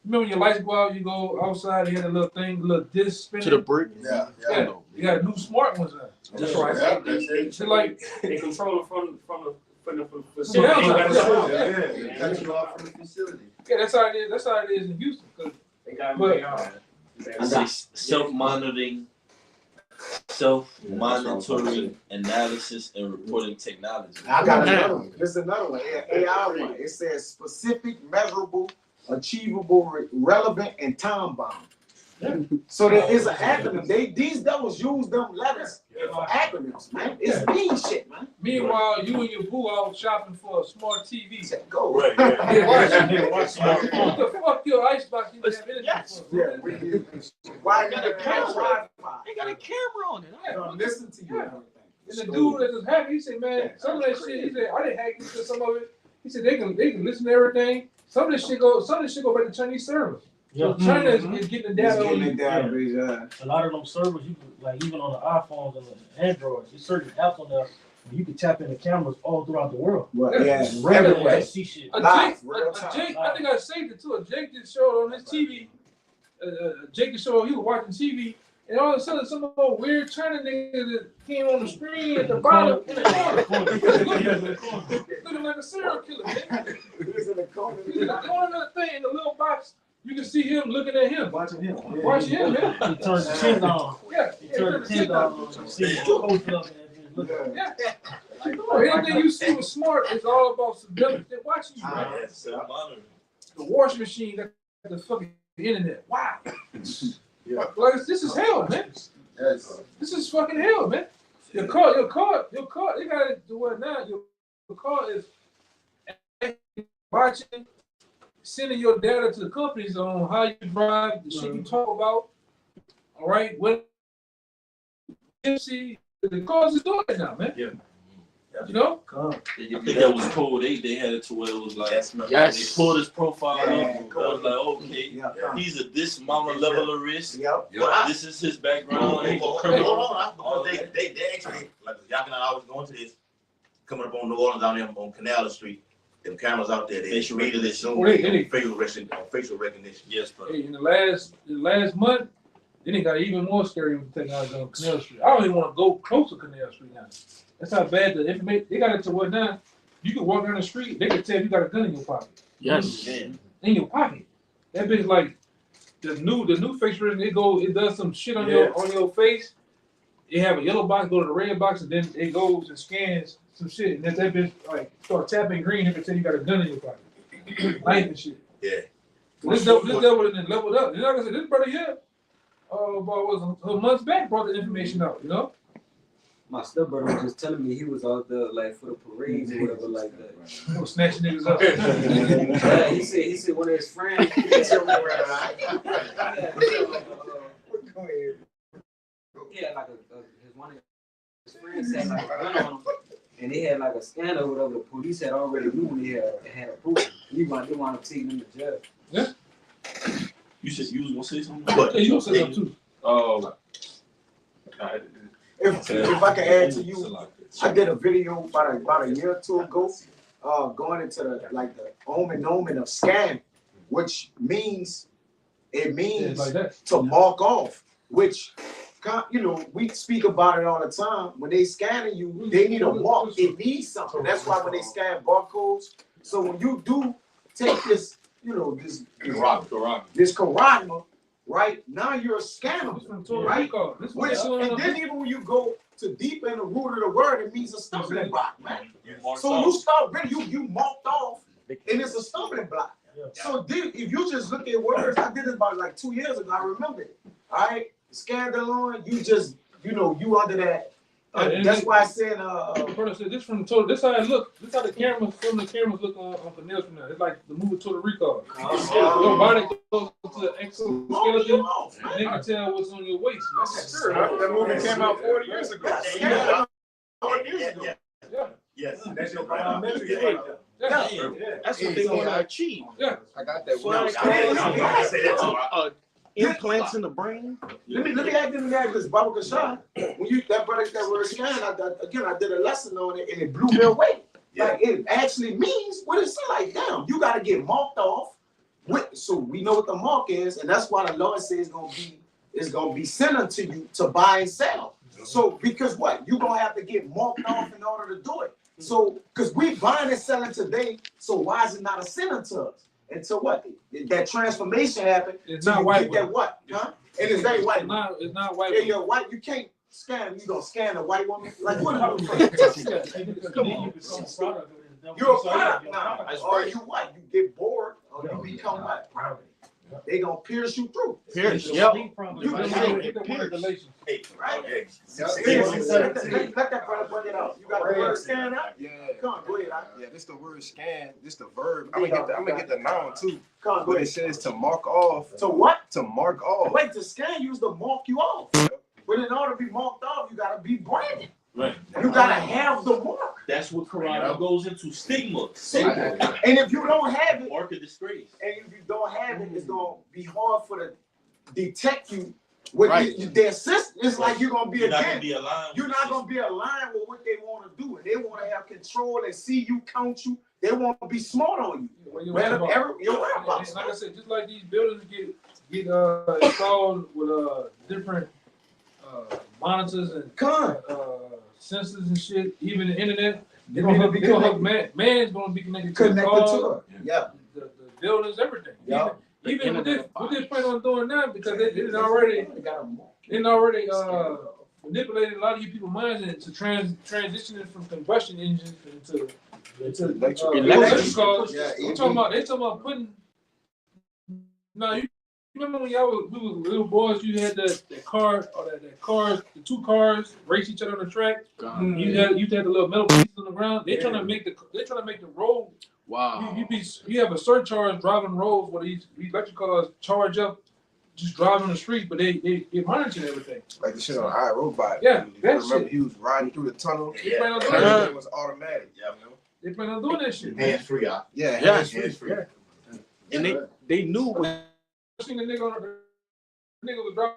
S3: remember when your lights go out, you go outside, you had a little thing, a little disc spinning.
S14: To the brick?
S3: Yeah. You got new smart ones now.
S12: That's right.
S3: It's like
S12: they control it from the
S3: facility. Yeah, that's how it is. That's how it is in Houston.
S12: They got
S6: self-monitoring analysis and reporting technology.
S13: I got another one. This is another one. AI one. It says specific, measurable, achievable, relevant, and time bound. So there is an acronym. These devils use them letters for acronyms, man. It's mean shit, man.
S3: Meanwhile, you and your boo out shopping for a smart TV.
S13: Go.
S3: Right. What the fuck your icebox you have anything for?
S13: Why you got a camera?
S14: They got a camera on it.
S13: I don't listen to you.
S3: And the dude that just hacked, he said, man, some of that shit, he said, I didn't hack it, some of it. He said they can listen to everything. Some of this shit go back to Chinese servers. So China is getting the data on you.
S9: A lot of them servers, you can, like even on the iPhones and the Androids, there's certain apps on there where you can tap into cameras all throughout the world.
S3: Everywhere.
S9: See shit.
S3: I think I saved it too. A Jake just showed on his TV. Jake just showed he was watching TV, and all of a sudden some old weird China nigga that came on the screen at the bottom in the corner, looking like a serial killer. He's in the corner of the thing in the little box. You can see him looking at him. Watching him, man.
S9: He turned the tint on.
S3: Yeah.
S9: He turned the tint on. You see him posted up and
S3: yeah. Anything you see was smart is all about surveillance. They're watching you, man. The washing machine got the fucking internet. Wow. Like this is hell, man. This is fucking hell, man. Your car, they got it to what now? Your car is watching, sending your data to the companies on how you drive, the shit you talk about. All right, what see the cars is doing it now, man.
S6: Yeah.
S3: You know?
S6: I think that was cool. They had it to where it was like, they pulled his profile up. I was like, okay, he's at this amount level of risk. This is his background. He's a criminal.
S7: Hold on. They actually, like y'all can always go into this, coming up on New Orleans down there on Canal Street. Them cameras out there, they immediately assume facial recognition.
S6: Yes, bro.
S3: Hey, in the last month, then they got even more scary with technology on Canal Street. I don't even want to go close to Canal Street now. That's how bad the information. They got it to what now? You can walk down the street, they can tell you got a gun in your pocket.
S14: Yes.
S3: In your pocket. That bitch like the new face recognition. It does some shit on your face. It have a yellow box, go to the red box, and then it goes and scans some shit. And then that bitch like start tapping green, it can tell you got a gun in your pocket. Knife and shit.
S7: Yeah.
S3: This devil then leveled up. You know, like I said, this brother here, about a months back brought the information out, you know?
S16: My stepbrother was just telling me he was out there like for the parades or whatever like that.
S3: He was snatching niggas up.
S16: Yeah, he said one of his friends. Yeah, like one of his friends had like a gun on him, and they had like a scanner or whatever. The police had already knew when they had a proof. They wound up taking him to jail.
S3: Yeah.
S6: You said you was gonna say something?
S3: Yeah, you gonna say something too.
S13: If I can add to you, I did a video about a year or two ago, going into the omen of scam, which means to mark off, which we speak about it all the time. When they scanning you, they need a mark. It needs something. That's why when they scan barcodes. So when you do take this, this Karagma, right? Now you're a scammer, right? And then even when you go to deep in the root of the word, it means a stumbling block, man. So you start really, you marked off and it's a stumbling block. So if you just look at words, I did it about like 2 years ago. I remember it. All right, scandalon. You just, you under that. That's why I said.
S3: Brother said this from the total. This how it look. This how the cameras, some of the cameras look on Canals from now. It's like the movie Total Recall. Your body goes to the exoskeleton, and they can tell what's on your waist.
S4: Sure, that movie came out 40 years ago.
S7: Yeah.
S4: 40 years ago.
S3: Yeah.
S7: Yes.
S12: That's your biometric.
S3: Yeah.
S14: That's what they want to achieve.
S3: Yeah.
S2: I got that.
S14: Implants in the brain.
S13: Let me ask you that, because Baba Kashan, when you that word scan, I did a lesson on it and it blew me away. Like it actually means what it said. Like, damn, you got to get marked off. So we know what the mark is, and that's why the Lord says it's gonna be sent unto you to buy and sell. So because what you're gonna have to get marked off in order to do it. So because we buying and selling today, so why is it not a sin unto us? Until what? That transformation happened.
S3: It's not white.
S13: That what? Huh? It is very white.
S3: It's not white.
S13: Yeah, you're white. You can't scan. You gonna scan a white woman? Like what? Come on. You're a product now. Or you what? You get bored, or you become what? They gonna pierce you through.
S14: Pierce. Yep.
S13: You can say
S3: Regulations.
S13: right?
S7: Yeah.
S13: Let that brother bring it out. You got the word scan out?
S2: Yeah.
S13: Come on, go ahead.
S2: Yeah, this the word scan. This the verb. I'm gonna get the noun too.
S13: Come on, go
S2: But it
S13: ahead.
S2: says to mark off.
S13: So what?
S2: To mark off.
S13: Wait, to scan use to mark you off. But in order to be marked off, you gotta be branded.
S6: Right.
S13: You gotta have the mark.
S6: That's what Quran goes into stigma.
S13: And if you don't have it,
S6: Mark of disgrace.
S13: and if you don't have it, it's gonna be hard for the detect you with their system. It's like you're gonna be
S6: You're not gonna
S13: again.
S6: be aligned.
S13: You're not gonna be aligned with what they want to do, and they want to have control and see you, count you. They want to be smart on you. Like
S3: I said, just like these buildings get installed with different monitors and sensors and shit, even the internet. They're gonna be man's gonna be connected to the car, the buildings, everything.
S13: Yeah.
S3: Even what they plan on doing now, because they already manipulated a lot of you people's minds into transitioning from combustion engines into electric cars. They talking about putting. No, you remember when we were little boys? You had that car or that cars, the two cars race each other on the track. You had the little metal pieces on the ground. They're trying to make the road.
S14: Wow.
S3: You have a surcharge driving roads where these electric cars charge up, just driving on the street, but they monitor everything.
S2: Like the shit on iRobot.
S3: Yeah, that
S2: remember
S3: shit.
S2: he was riding through the tunnel.
S3: They plan on doing
S2: Everything
S3: that.
S2: was automatic.
S3: They plan on doing that shit.
S7: Hands free,
S2: Yeah,
S14: Yes.
S2: hands free.
S14: And they knew when
S3: I seen the nigga on the nigga was driving.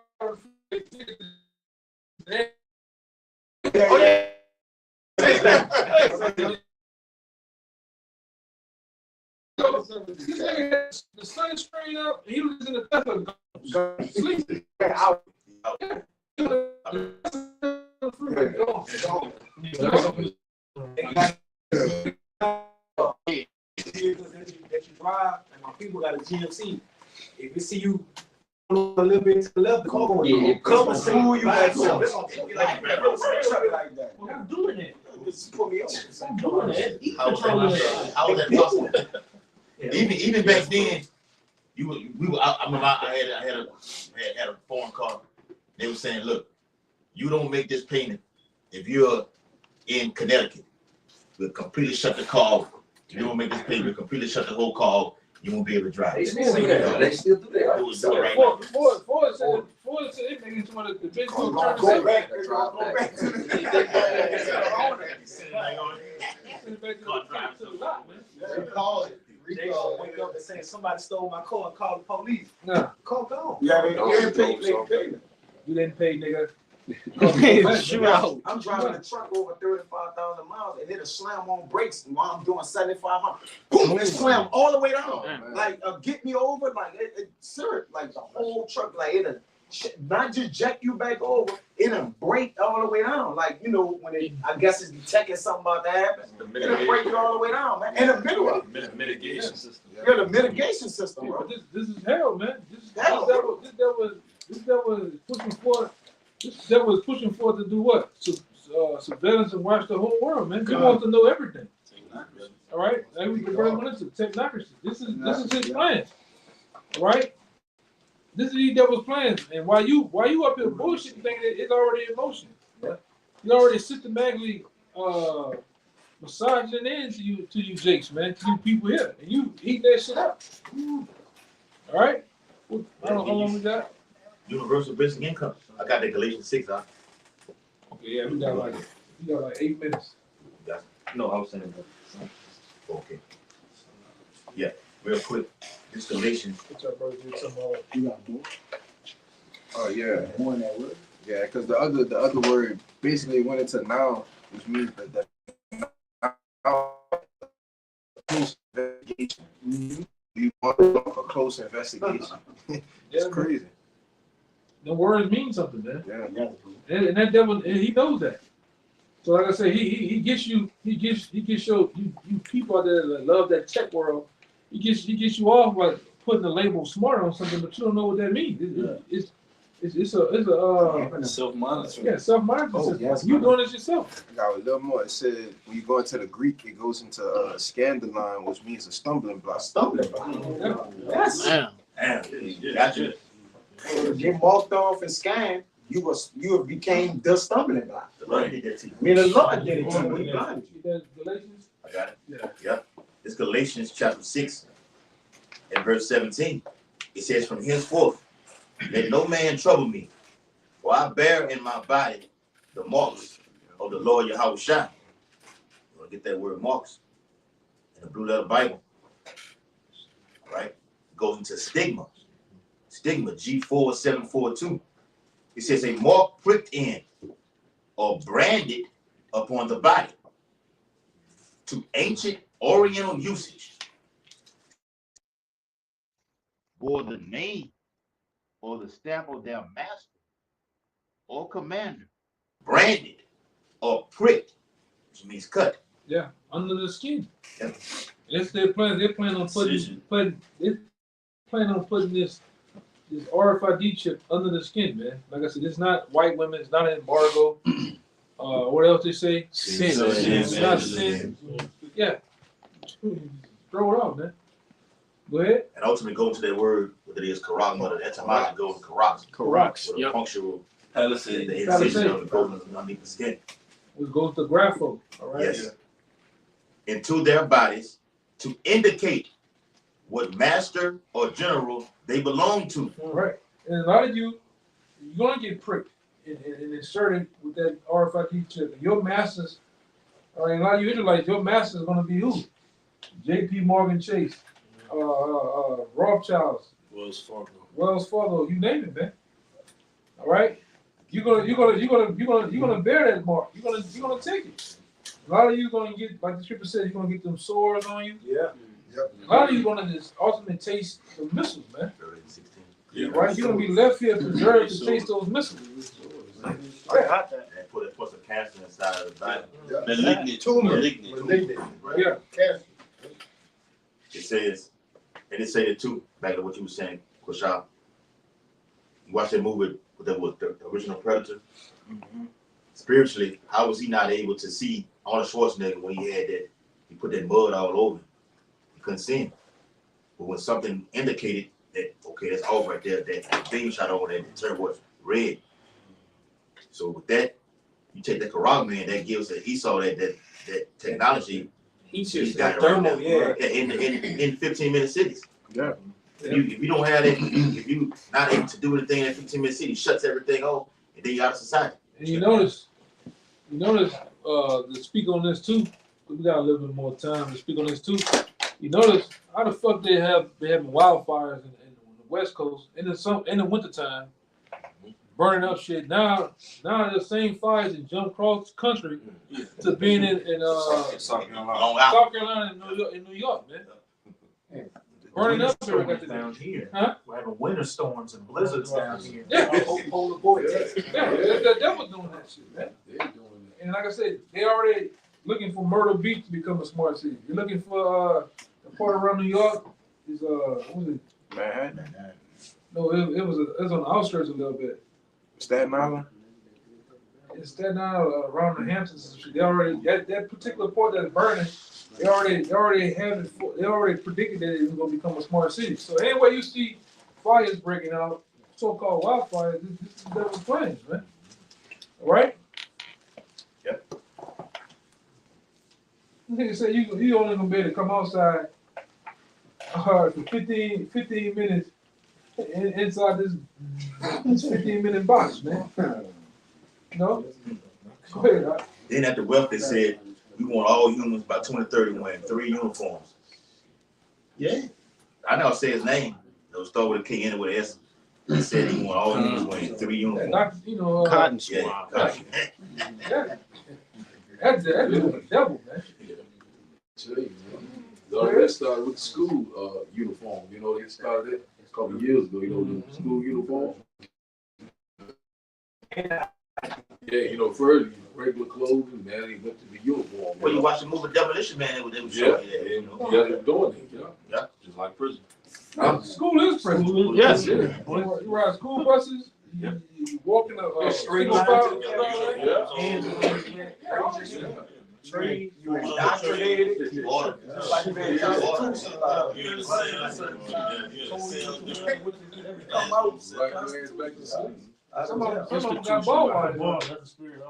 S3: The sun straight up, he was in the Tesla sleeping.
S5: That you drive, and my people got a GMC. If you see you a little bit to the left, the car going come and fool you back up. I'm doing it. Just put me on. I'm doing it.
S7: How was that possible? Even back then, I remember I had a foreign car. They were saying, look, you don't make this payment if you're in Connecticut. We'll completely shut the car off. You don't make this payment, completely shut the whole car off. You won't be able to drive.
S8: They still do that. They still do that.
S7: It was right now.
S3: Ford said they making too much. The big
S13: Go back to
S3: the lot, man.
S5: Recall it. Wake up and say somebody stole my car and call the police.
S3: Nah.
S5: Call gone.
S13: Yeah, they didn't pay.
S3: You didn't pay, nigga.
S14: shoot out.
S13: I'm driving a truck over 35,000 miles and it'll slam on brakes while I'm doing 7,500. Boom! It slam all the way down. Like get me over, like sir, like the whole truck, like it'll not just jack you back over, it'll break all the way down. Like when I guess it's detecting something about to happen. It'll break you all the way down, man. In the middle of it.
S11: Mitigation system.
S13: Yeah, the mitigation system, bro.
S3: This is hell, man. This was pushing forward. That was pushing forward to do what? Surveillance and watch the whole world, man. They want to know everything. All All right, like we went into technocracy. This is his plan. All right, this is the devil's plan. And while you up here bullshit, you think it's already in motion. Yeah. You already systematically massaging into you Jakes, man, to you people here, and you eat that shit up. All right, I don't know how long we got.
S7: Universal basic income. I got that Galatians 6. Huh?
S3: Okay, yeah, we got like 8 minutes.
S7: No, I was saying. Okay. Yeah, real quick. This Galatians.
S3: What's up, brother?
S13: You got more?
S2: Oh yeah.
S13: More than that word?
S2: Yeah, because the other word basically went into noun, which means that close investigation. You want a close investigation. It's crazy.
S3: The words mean something, man.
S2: Yeah.
S3: And that devil, and he knows that. So like I said, he gets you people out there that love that tech world. He gets you off like putting the label smart on something, but you don't know what that means. It's a
S6: self-monitoring.
S3: Yeah, self-monitoring system.
S13: yes,
S3: You doing this yourself.
S2: I got a little more. It said when you go into the Greek, it goes into scandalon, which means a stumbling block.
S3: Yes.
S14: Damn.
S7: Damn, gotcha.
S13: You walked off and scanned, you became the stumbling block.
S7: The Lord did that to you.
S13: I mean, the Lord did it to you. He blinded you.
S3: Galatians?
S7: I got it.
S3: Yeah.
S7: Yep. It's Galatians chapter 6 and verse 17. It says, from henceforth, let no man trouble me, for I bear in my body the marks of the Lord Yahweh Shai. You want to get that word marks in the Blue Letter Bible. All right? It goes into stigma. Stigma, G4742. It says a mark pricked in or branded upon the body. To ancient Oriental usage, bore the name or the stamp of their master or commander, branded or pricked, which means cut.
S3: Yeah, under the skin.
S7: Yeah.
S3: That's their plan. They plan on putting this RFID chip under the skin, man. Like I said, it's not white women. It's not an embargo. What else they say?
S14: Sin.
S3: It's not sin. Yeah. Throw it off, man. Go ahead.
S7: And ultimately go to that word, whether it is karagma, the etymology goes to karaks.
S14: Karaks,
S7: with a
S14: yep.
S7: punctual,
S6: Palisade.
S7: the incision of the golden underneath the skin.
S3: It goes to grapho. All right.
S7: Yes. Into their bodies to indicate what master or general they belong to.
S3: All right. And a lot of you're going to get pricked and inserted with that RFID chip. And your masters, all right, a lot of you Israelites, your masters are going to be who? J.P. Morgan Chase, Rothschilds,
S6: Wells
S3: Fargo, you name it, man. All right, you're gonna bear that mark. You're gonna take it. A lot of you gonna get, like the scripture said, you're gonna get them sores on you.
S15: Yeah. Yep.
S3: A lot of you gonna just ultimately taste the missiles, man.
S6: Yeah.
S3: Right, you're gonna be left here preserved to taste those missiles.
S7: And puts a cancer inside of the body.
S6: Malignant.
S3: Yeah.
S15: Cancer.
S7: It says, and it said it too, back to what you were saying, Kushal. You watch that movie with the original Predator.
S2: Mm-hmm.
S7: Spiritually, how was he not able to see Arnold Schwarzenegger when he had that? He put that mud all over him. He couldn't see him. But when something indicated that, okay, that's all right there, that beam shot over there, it turned was red. So with that, you take that Karag man, that gives that he saw that technology. He's got thermal, in 15-minute cities.
S2: Yeah.
S7: If you don't have that, if you not able to do anything in 15-minute city, shuts everything off, and then you out of society.
S3: And you notice, to speak on this too, we got a little bit more time to speak on this too. You notice how the fuck they having wildfires in the West Coast in the wintertime, burning up shit. Now the same fires that jump across country to being in South Carolina and New York, man. Burning up everything
S5: down here.
S3: Huh?
S5: We're having winter storms and blizzards down here.
S3: Yeah.
S5: Polar vortex.
S3: Yeah, that was doing that shit, man. And like I said, they already looking for Myrtle Beach to become a smart city. You're looking for the part around New York is what was it?
S2: Manhattan.
S3: No, it was on the outskirts a little bit.
S2: Staten Island.
S3: It's Staten Island, around the Hamptons. They already that particular port that's burning. They already have it. They already predicted that it was gonna become a smart city. So anyway, you see fires breaking out, so-called wildfires. This is the devil's plans, man. All right.
S7: Yep.
S3: Nigga said you only gonna be able to come outside for 15 minutes inside this 15-minute box, man. No? Go ahead. Huh?
S7: Then at the wealth, they said, we want all humans by 2030 wearing 3 uniforms.
S13: Yeah.
S7: I never say his name. It was start with a K, ended with an S. He said he want all humans wearing 3 uniforms.
S3: You know,
S14: Cotton
S7: Yeah,
S14: swab.
S7: cotton.
S3: That's the devil, man.
S1: Tell you, man. They already started with the school uniform. You know, they started it a couple of years ago. You know, the school uniform. Yeah, you know, first regular clothes, and then they went to the uniform.
S7: Well, you watch the movie Demolition Man, they was
S1: Yeah,
S7: showing you that. You know?
S1: yeah, they're doing it. Yeah,
S7: Yeah.
S6: Just like prison.
S3: School is prison.
S14: Yes.
S3: You ride school buses, you walk in a straight line.
S15: You indoctrinated.
S7: Order.
S15: Like you been
S3: Come out.
S1: Like your ass back to sleep.
S3: Some of them got ball water.
S9: That's the spirit.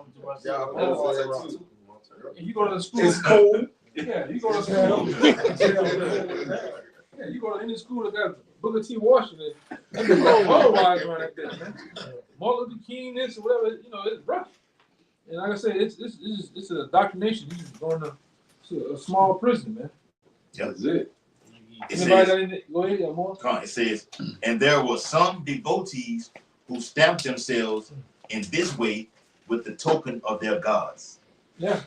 S3: And you go to the school.
S15: It's cold.
S3: Yeah, you go to school. Yeah, you go to any school that got Booker T. Washington. That's the ball wires right there, man. Martin Luther King, this or whatever, you know, it's rough. And like I said, it's an indoctrination. You just going to a small prison, man.
S1: That's it.
S7: It
S3: Anybody
S7: says,
S3: got anything? Go ahead, yeah, more.
S7: it says, and there were some devotees who stamped themselves in this way with the token of their gods.
S3: Yeah.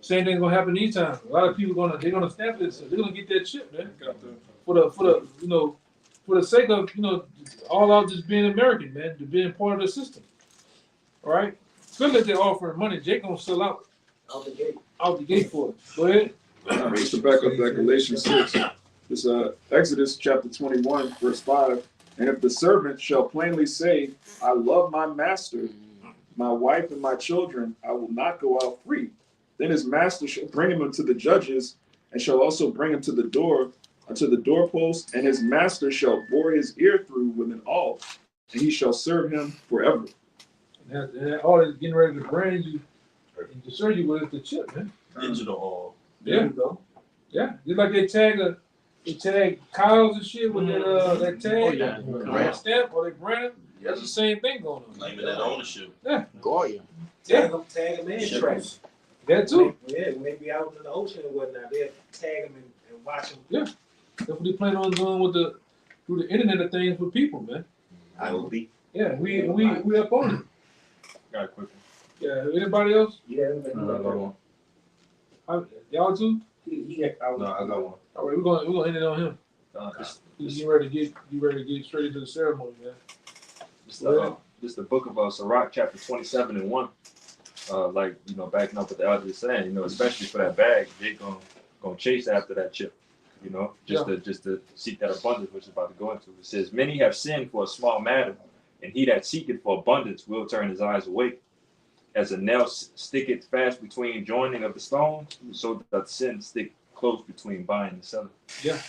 S3: Same thing gonna happen these times. A lot of people they're gonna stamp this. They're gonna get that chip, man. For the sake of all out just being American, man, to being part of the system. All right. Especially if they're offering money, Jake gonna sell out the gate for it. Go ahead.
S4: Just to back up that Galatians 6, it's Exodus chapter 21, verse 5. And if the servant shall plainly say, I love my master, my wife and my children, I will not go out free. Then his master shall bring him unto the judges, and shall also bring him to the door, unto the doorpost, and his master shall bore his ear through with an awl, and he shall serve him forever.
S3: And that all is getting ready to brand you and to serve you with the chip, man.
S6: Digital all.
S3: There you go. Yeah, just like they tag cows and shit with that tag, that stamp, or they brand them. That's the same thing going on.
S6: Claiming that ownership.
S3: Yeah.
S14: Goya.
S5: Tag them in trash.
S3: That too.
S5: Yeah, when they be out in the ocean and whatnot, they'll tag them and watch them.
S3: Yeah. That's what they plan on doing through the Internet of Things with people, man.
S7: I will be.
S3: Yeah, we up on it.
S11: Got a quick one.
S3: Yeah. Anybody else?
S5: Yeah.
S3: Y'all too?
S5: Yeah.
S11: No, I got one.
S3: All right, we're gonna end it on him. He's ready to get straight into the ceremony, man.
S11: This is the book of Sirach, chapter 27 and 1. Backing up what the elder is saying, especially for that bag, they're gonna chase after that chip, just to seek that abundance, which is about to go into. It says, many have sinned for a small matter, and he that seeketh for abundance will turn his eyes away. As a nail sticketh fast between joining of the stones, so doth sin stick close between buying and selling.
S3: Yeah,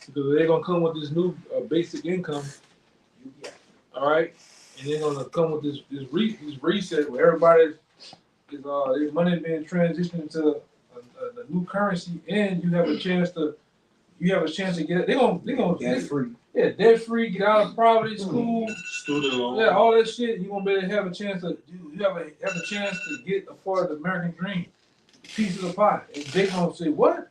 S3: because they're gonna come with this new basic income. All right, and they're gonna come with this reset where everybody's their money being transitioned into a new currency, and you have a chance to get it. They're gonna
S13: Debt free.
S3: Yeah, debt free, get out of poverty, school,
S6: Student loan.
S3: yeah, all that shit. You're gonna be able to have a chance to get a part of the American dream, piece of the pie. And they gonna say, what?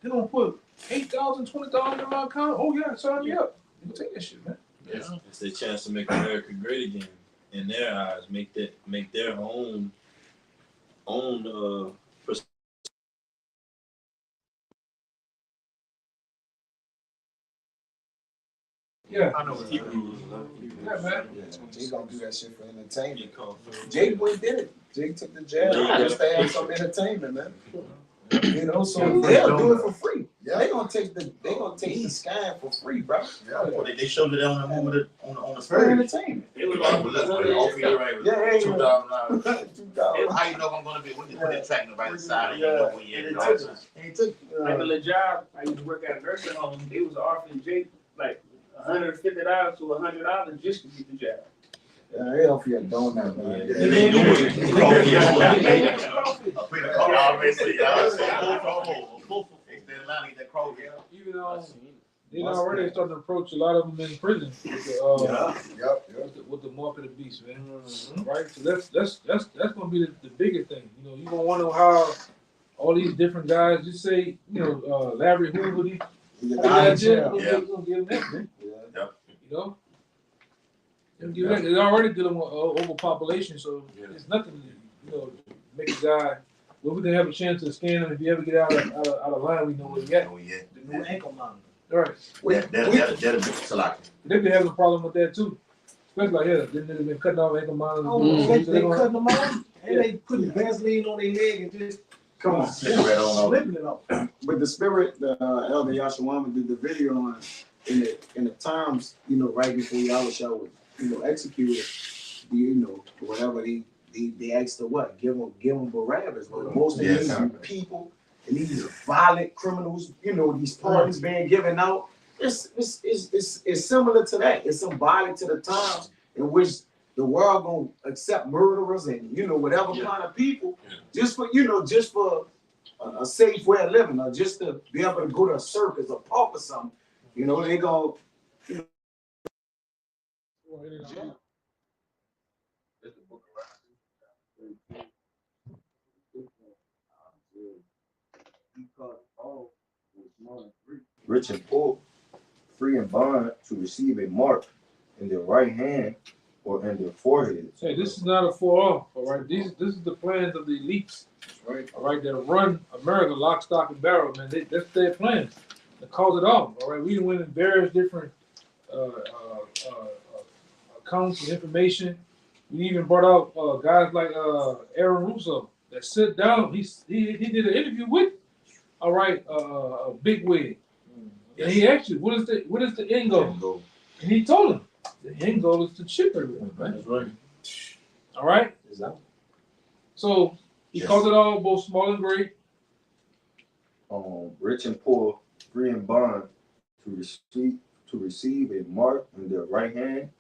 S3: They gonna put $8,000, $20,000 in my account? Oh yeah, sign me up. You can take that shit, man.
S6: Yeah. It's their chance to make America great again in their eyes. Make their own
S3: Yeah.
S5: I know what Hebrews.
S3: Yeah, man.
S15: Jake gonna do that shit for entertainment. Jake went did it. Jake took the jab just to have some entertainment, man. So they'll do it for free.
S13: Yeah, they gonna take the scan for free, bro.
S7: Well, they showed it on the movie on the
S13: Free
S7: stage.
S13: entertainment.
S7: It was like, well, off you right.
S13: Yeah,
S7: $2,000. How you know if I'm gonna be when you put the track on the right side and you know where you at?
S12: Like a little job, I used to work at a nursing home. They was offering Jake like $150 to $100 just to get the job.
S13: They offer you a donut, man.
S7: They do it.
S3: Even though they already starting to approach a lot of them in prison with the mark of the beast, man. Right? So that's gonna be the biggest thing. You know, you gonna wonder how all these different guys just say, you know, Larry Hoover, gonna give them that, man. You know? They're already dealing with overpopulation, so it's nothing to, you know, make a guy. Well, we can have a chance to scan him if you ever get out of line. We know where he at.
S5: The new ankle monitor.
S3: All right.
S7: That'll be select.
S3: They've been having a problem with that too. Especially like, yeah, they've been cutting off ankle monitors.
S5: Oh, they cutting them off, and they putting Vaseline on their leg and just
S13: Come on,
S5: slipping it off.
S13: With the spirit, Elder Yashawama did the video on in the times, you know, right before Yahusha was, you know, executed, you know, whatever they asked her what, give them Barabbas. But most of these people and these violent criminals, you know, these pardons being given out, it's similar to that. It's symbolic to the times in which the world gonna accept murderers and, you know, whatever kind of people, just for a safe way of living, or just to be able to go to a circus or park or something. You know, they go. You know,
S15: Rich and poor, free and bond, to receive a mark in their right hand or in their foreheads.
S3: Hey, this is not a all right? This is the plans of the elites,
S13: right?
S3: All right, that run America lock, stock, and barrel, man. That's their plans to cause it all. All right, we went in various different accounts and information. We even brought out guys like Aaron Russo that sit down. He did an interview with, all right, a big wig, and he asked you, what is the end goal? And he told him the end goal is to chip everyone, right? That's right. All right. So he calls it all, both small and great.
S15: Rich and poor, free and bond, to receive a mark in their right hand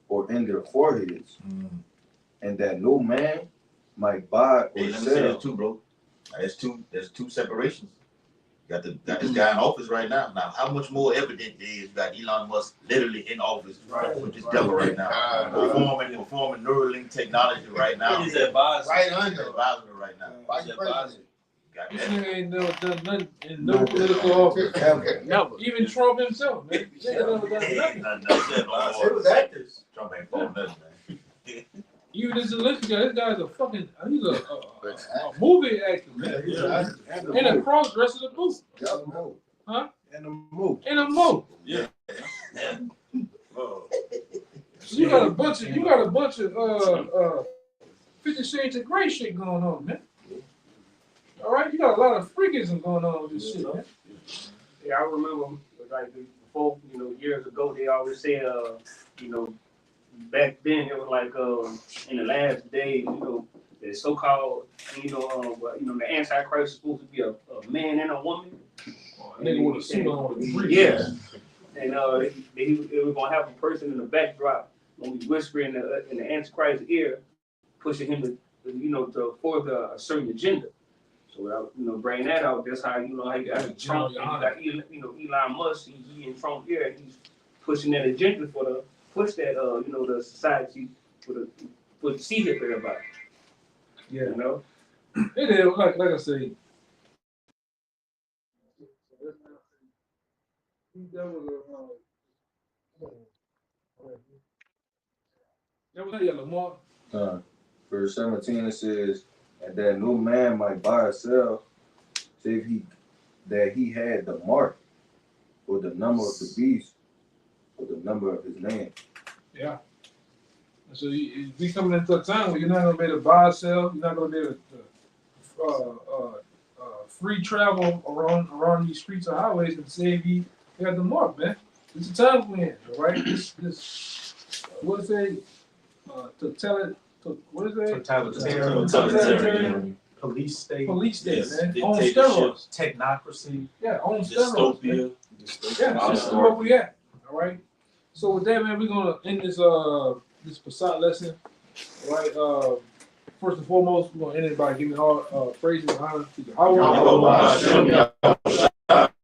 S15: or in their foreheads, and that no man might buy or
S7: Let me say
S15: sell.
S7: that too, bro. There's two separations. Got this guy in office right now. Now, how much more evident is you got Elon Musk literally in office with this devil right now, performing Neuralink technology right now.
S6: He's advisor.
S7: Right under advisor right now.
S6: He's advisor.
S3: This nigga ain't never done nothing in no political office. Never. Even Trump himself, man. He ain't never done nothing.
S7: It was actors. Trump ain't for nothing, man.
S3: Even this Zelensky guy, this guy's a fucking, he's a movie actor, man. And a cross dressed in a booth. Huh?
S13: And a move.
S3: In a move.
S7: Yeah.
S3: So you got a bunch of 50 Shades of Grey shit going on, man. All right, you got a lot of freakism going on with this shit, man.
S12: Yeah, I remember like before, you know, years ago, they always said, you know, back then it was like in the last days, you know, the so-called, you know, the Antichrist is supposed to be a man and a woman.
S3: Nigga with a suit on.
S12: Yeah. And they were gonna have a person in the backdrop gonna be whispering in the Antichrist's ear, pushing him to, you know, to further a certain agenda. So without, you know, bring that out, that's how, you know, how you got Trump, you got, you know, Elon Musk, he in Trump's ear, he's pushing that agenda push that, you know, the society for the seed for everybody.
S3: Yeah.
S12: You know?
S3: It is, like I say.
S15: Verse 17 it says, and that no man might buy or sell, save that he had the mark or the number of the beast or the number of his name.
S3: Yeah. So we coming into a time where you're not gonna be able to buy or sell. You're not gonna be able to free travel around these streets and highways and say we got the mark, man. It's a time we're in, all right? This what is it? To tell it, to, what is it?
S5: Totalitarian. Police state.
S3: Police state,
S6: Yes.
S3: man. On
S6: Dictatorship.
S3: steroids.
S5: Technocracy.
S3: Yeah, on steroids. Man.
S6: Dystopia.
S3: Yeah, this is where we at. All right. So with that, man, we're gonna end this this Passach lesson. All right. First and foremost, we're gonna end it by giving all praises and honor to Yahweh.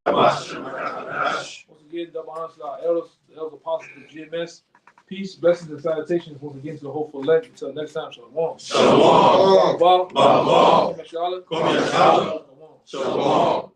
S3: Once again, double honors to our elders, the elders apostles of GMS. Peace, blessings, and salutations once again to the hopeful elect. Until next time, shalom.
S6: Shalom.
S3: Shalom.
S6: Shalom.
S3: Shalom. Shalom.
S6: Shalom.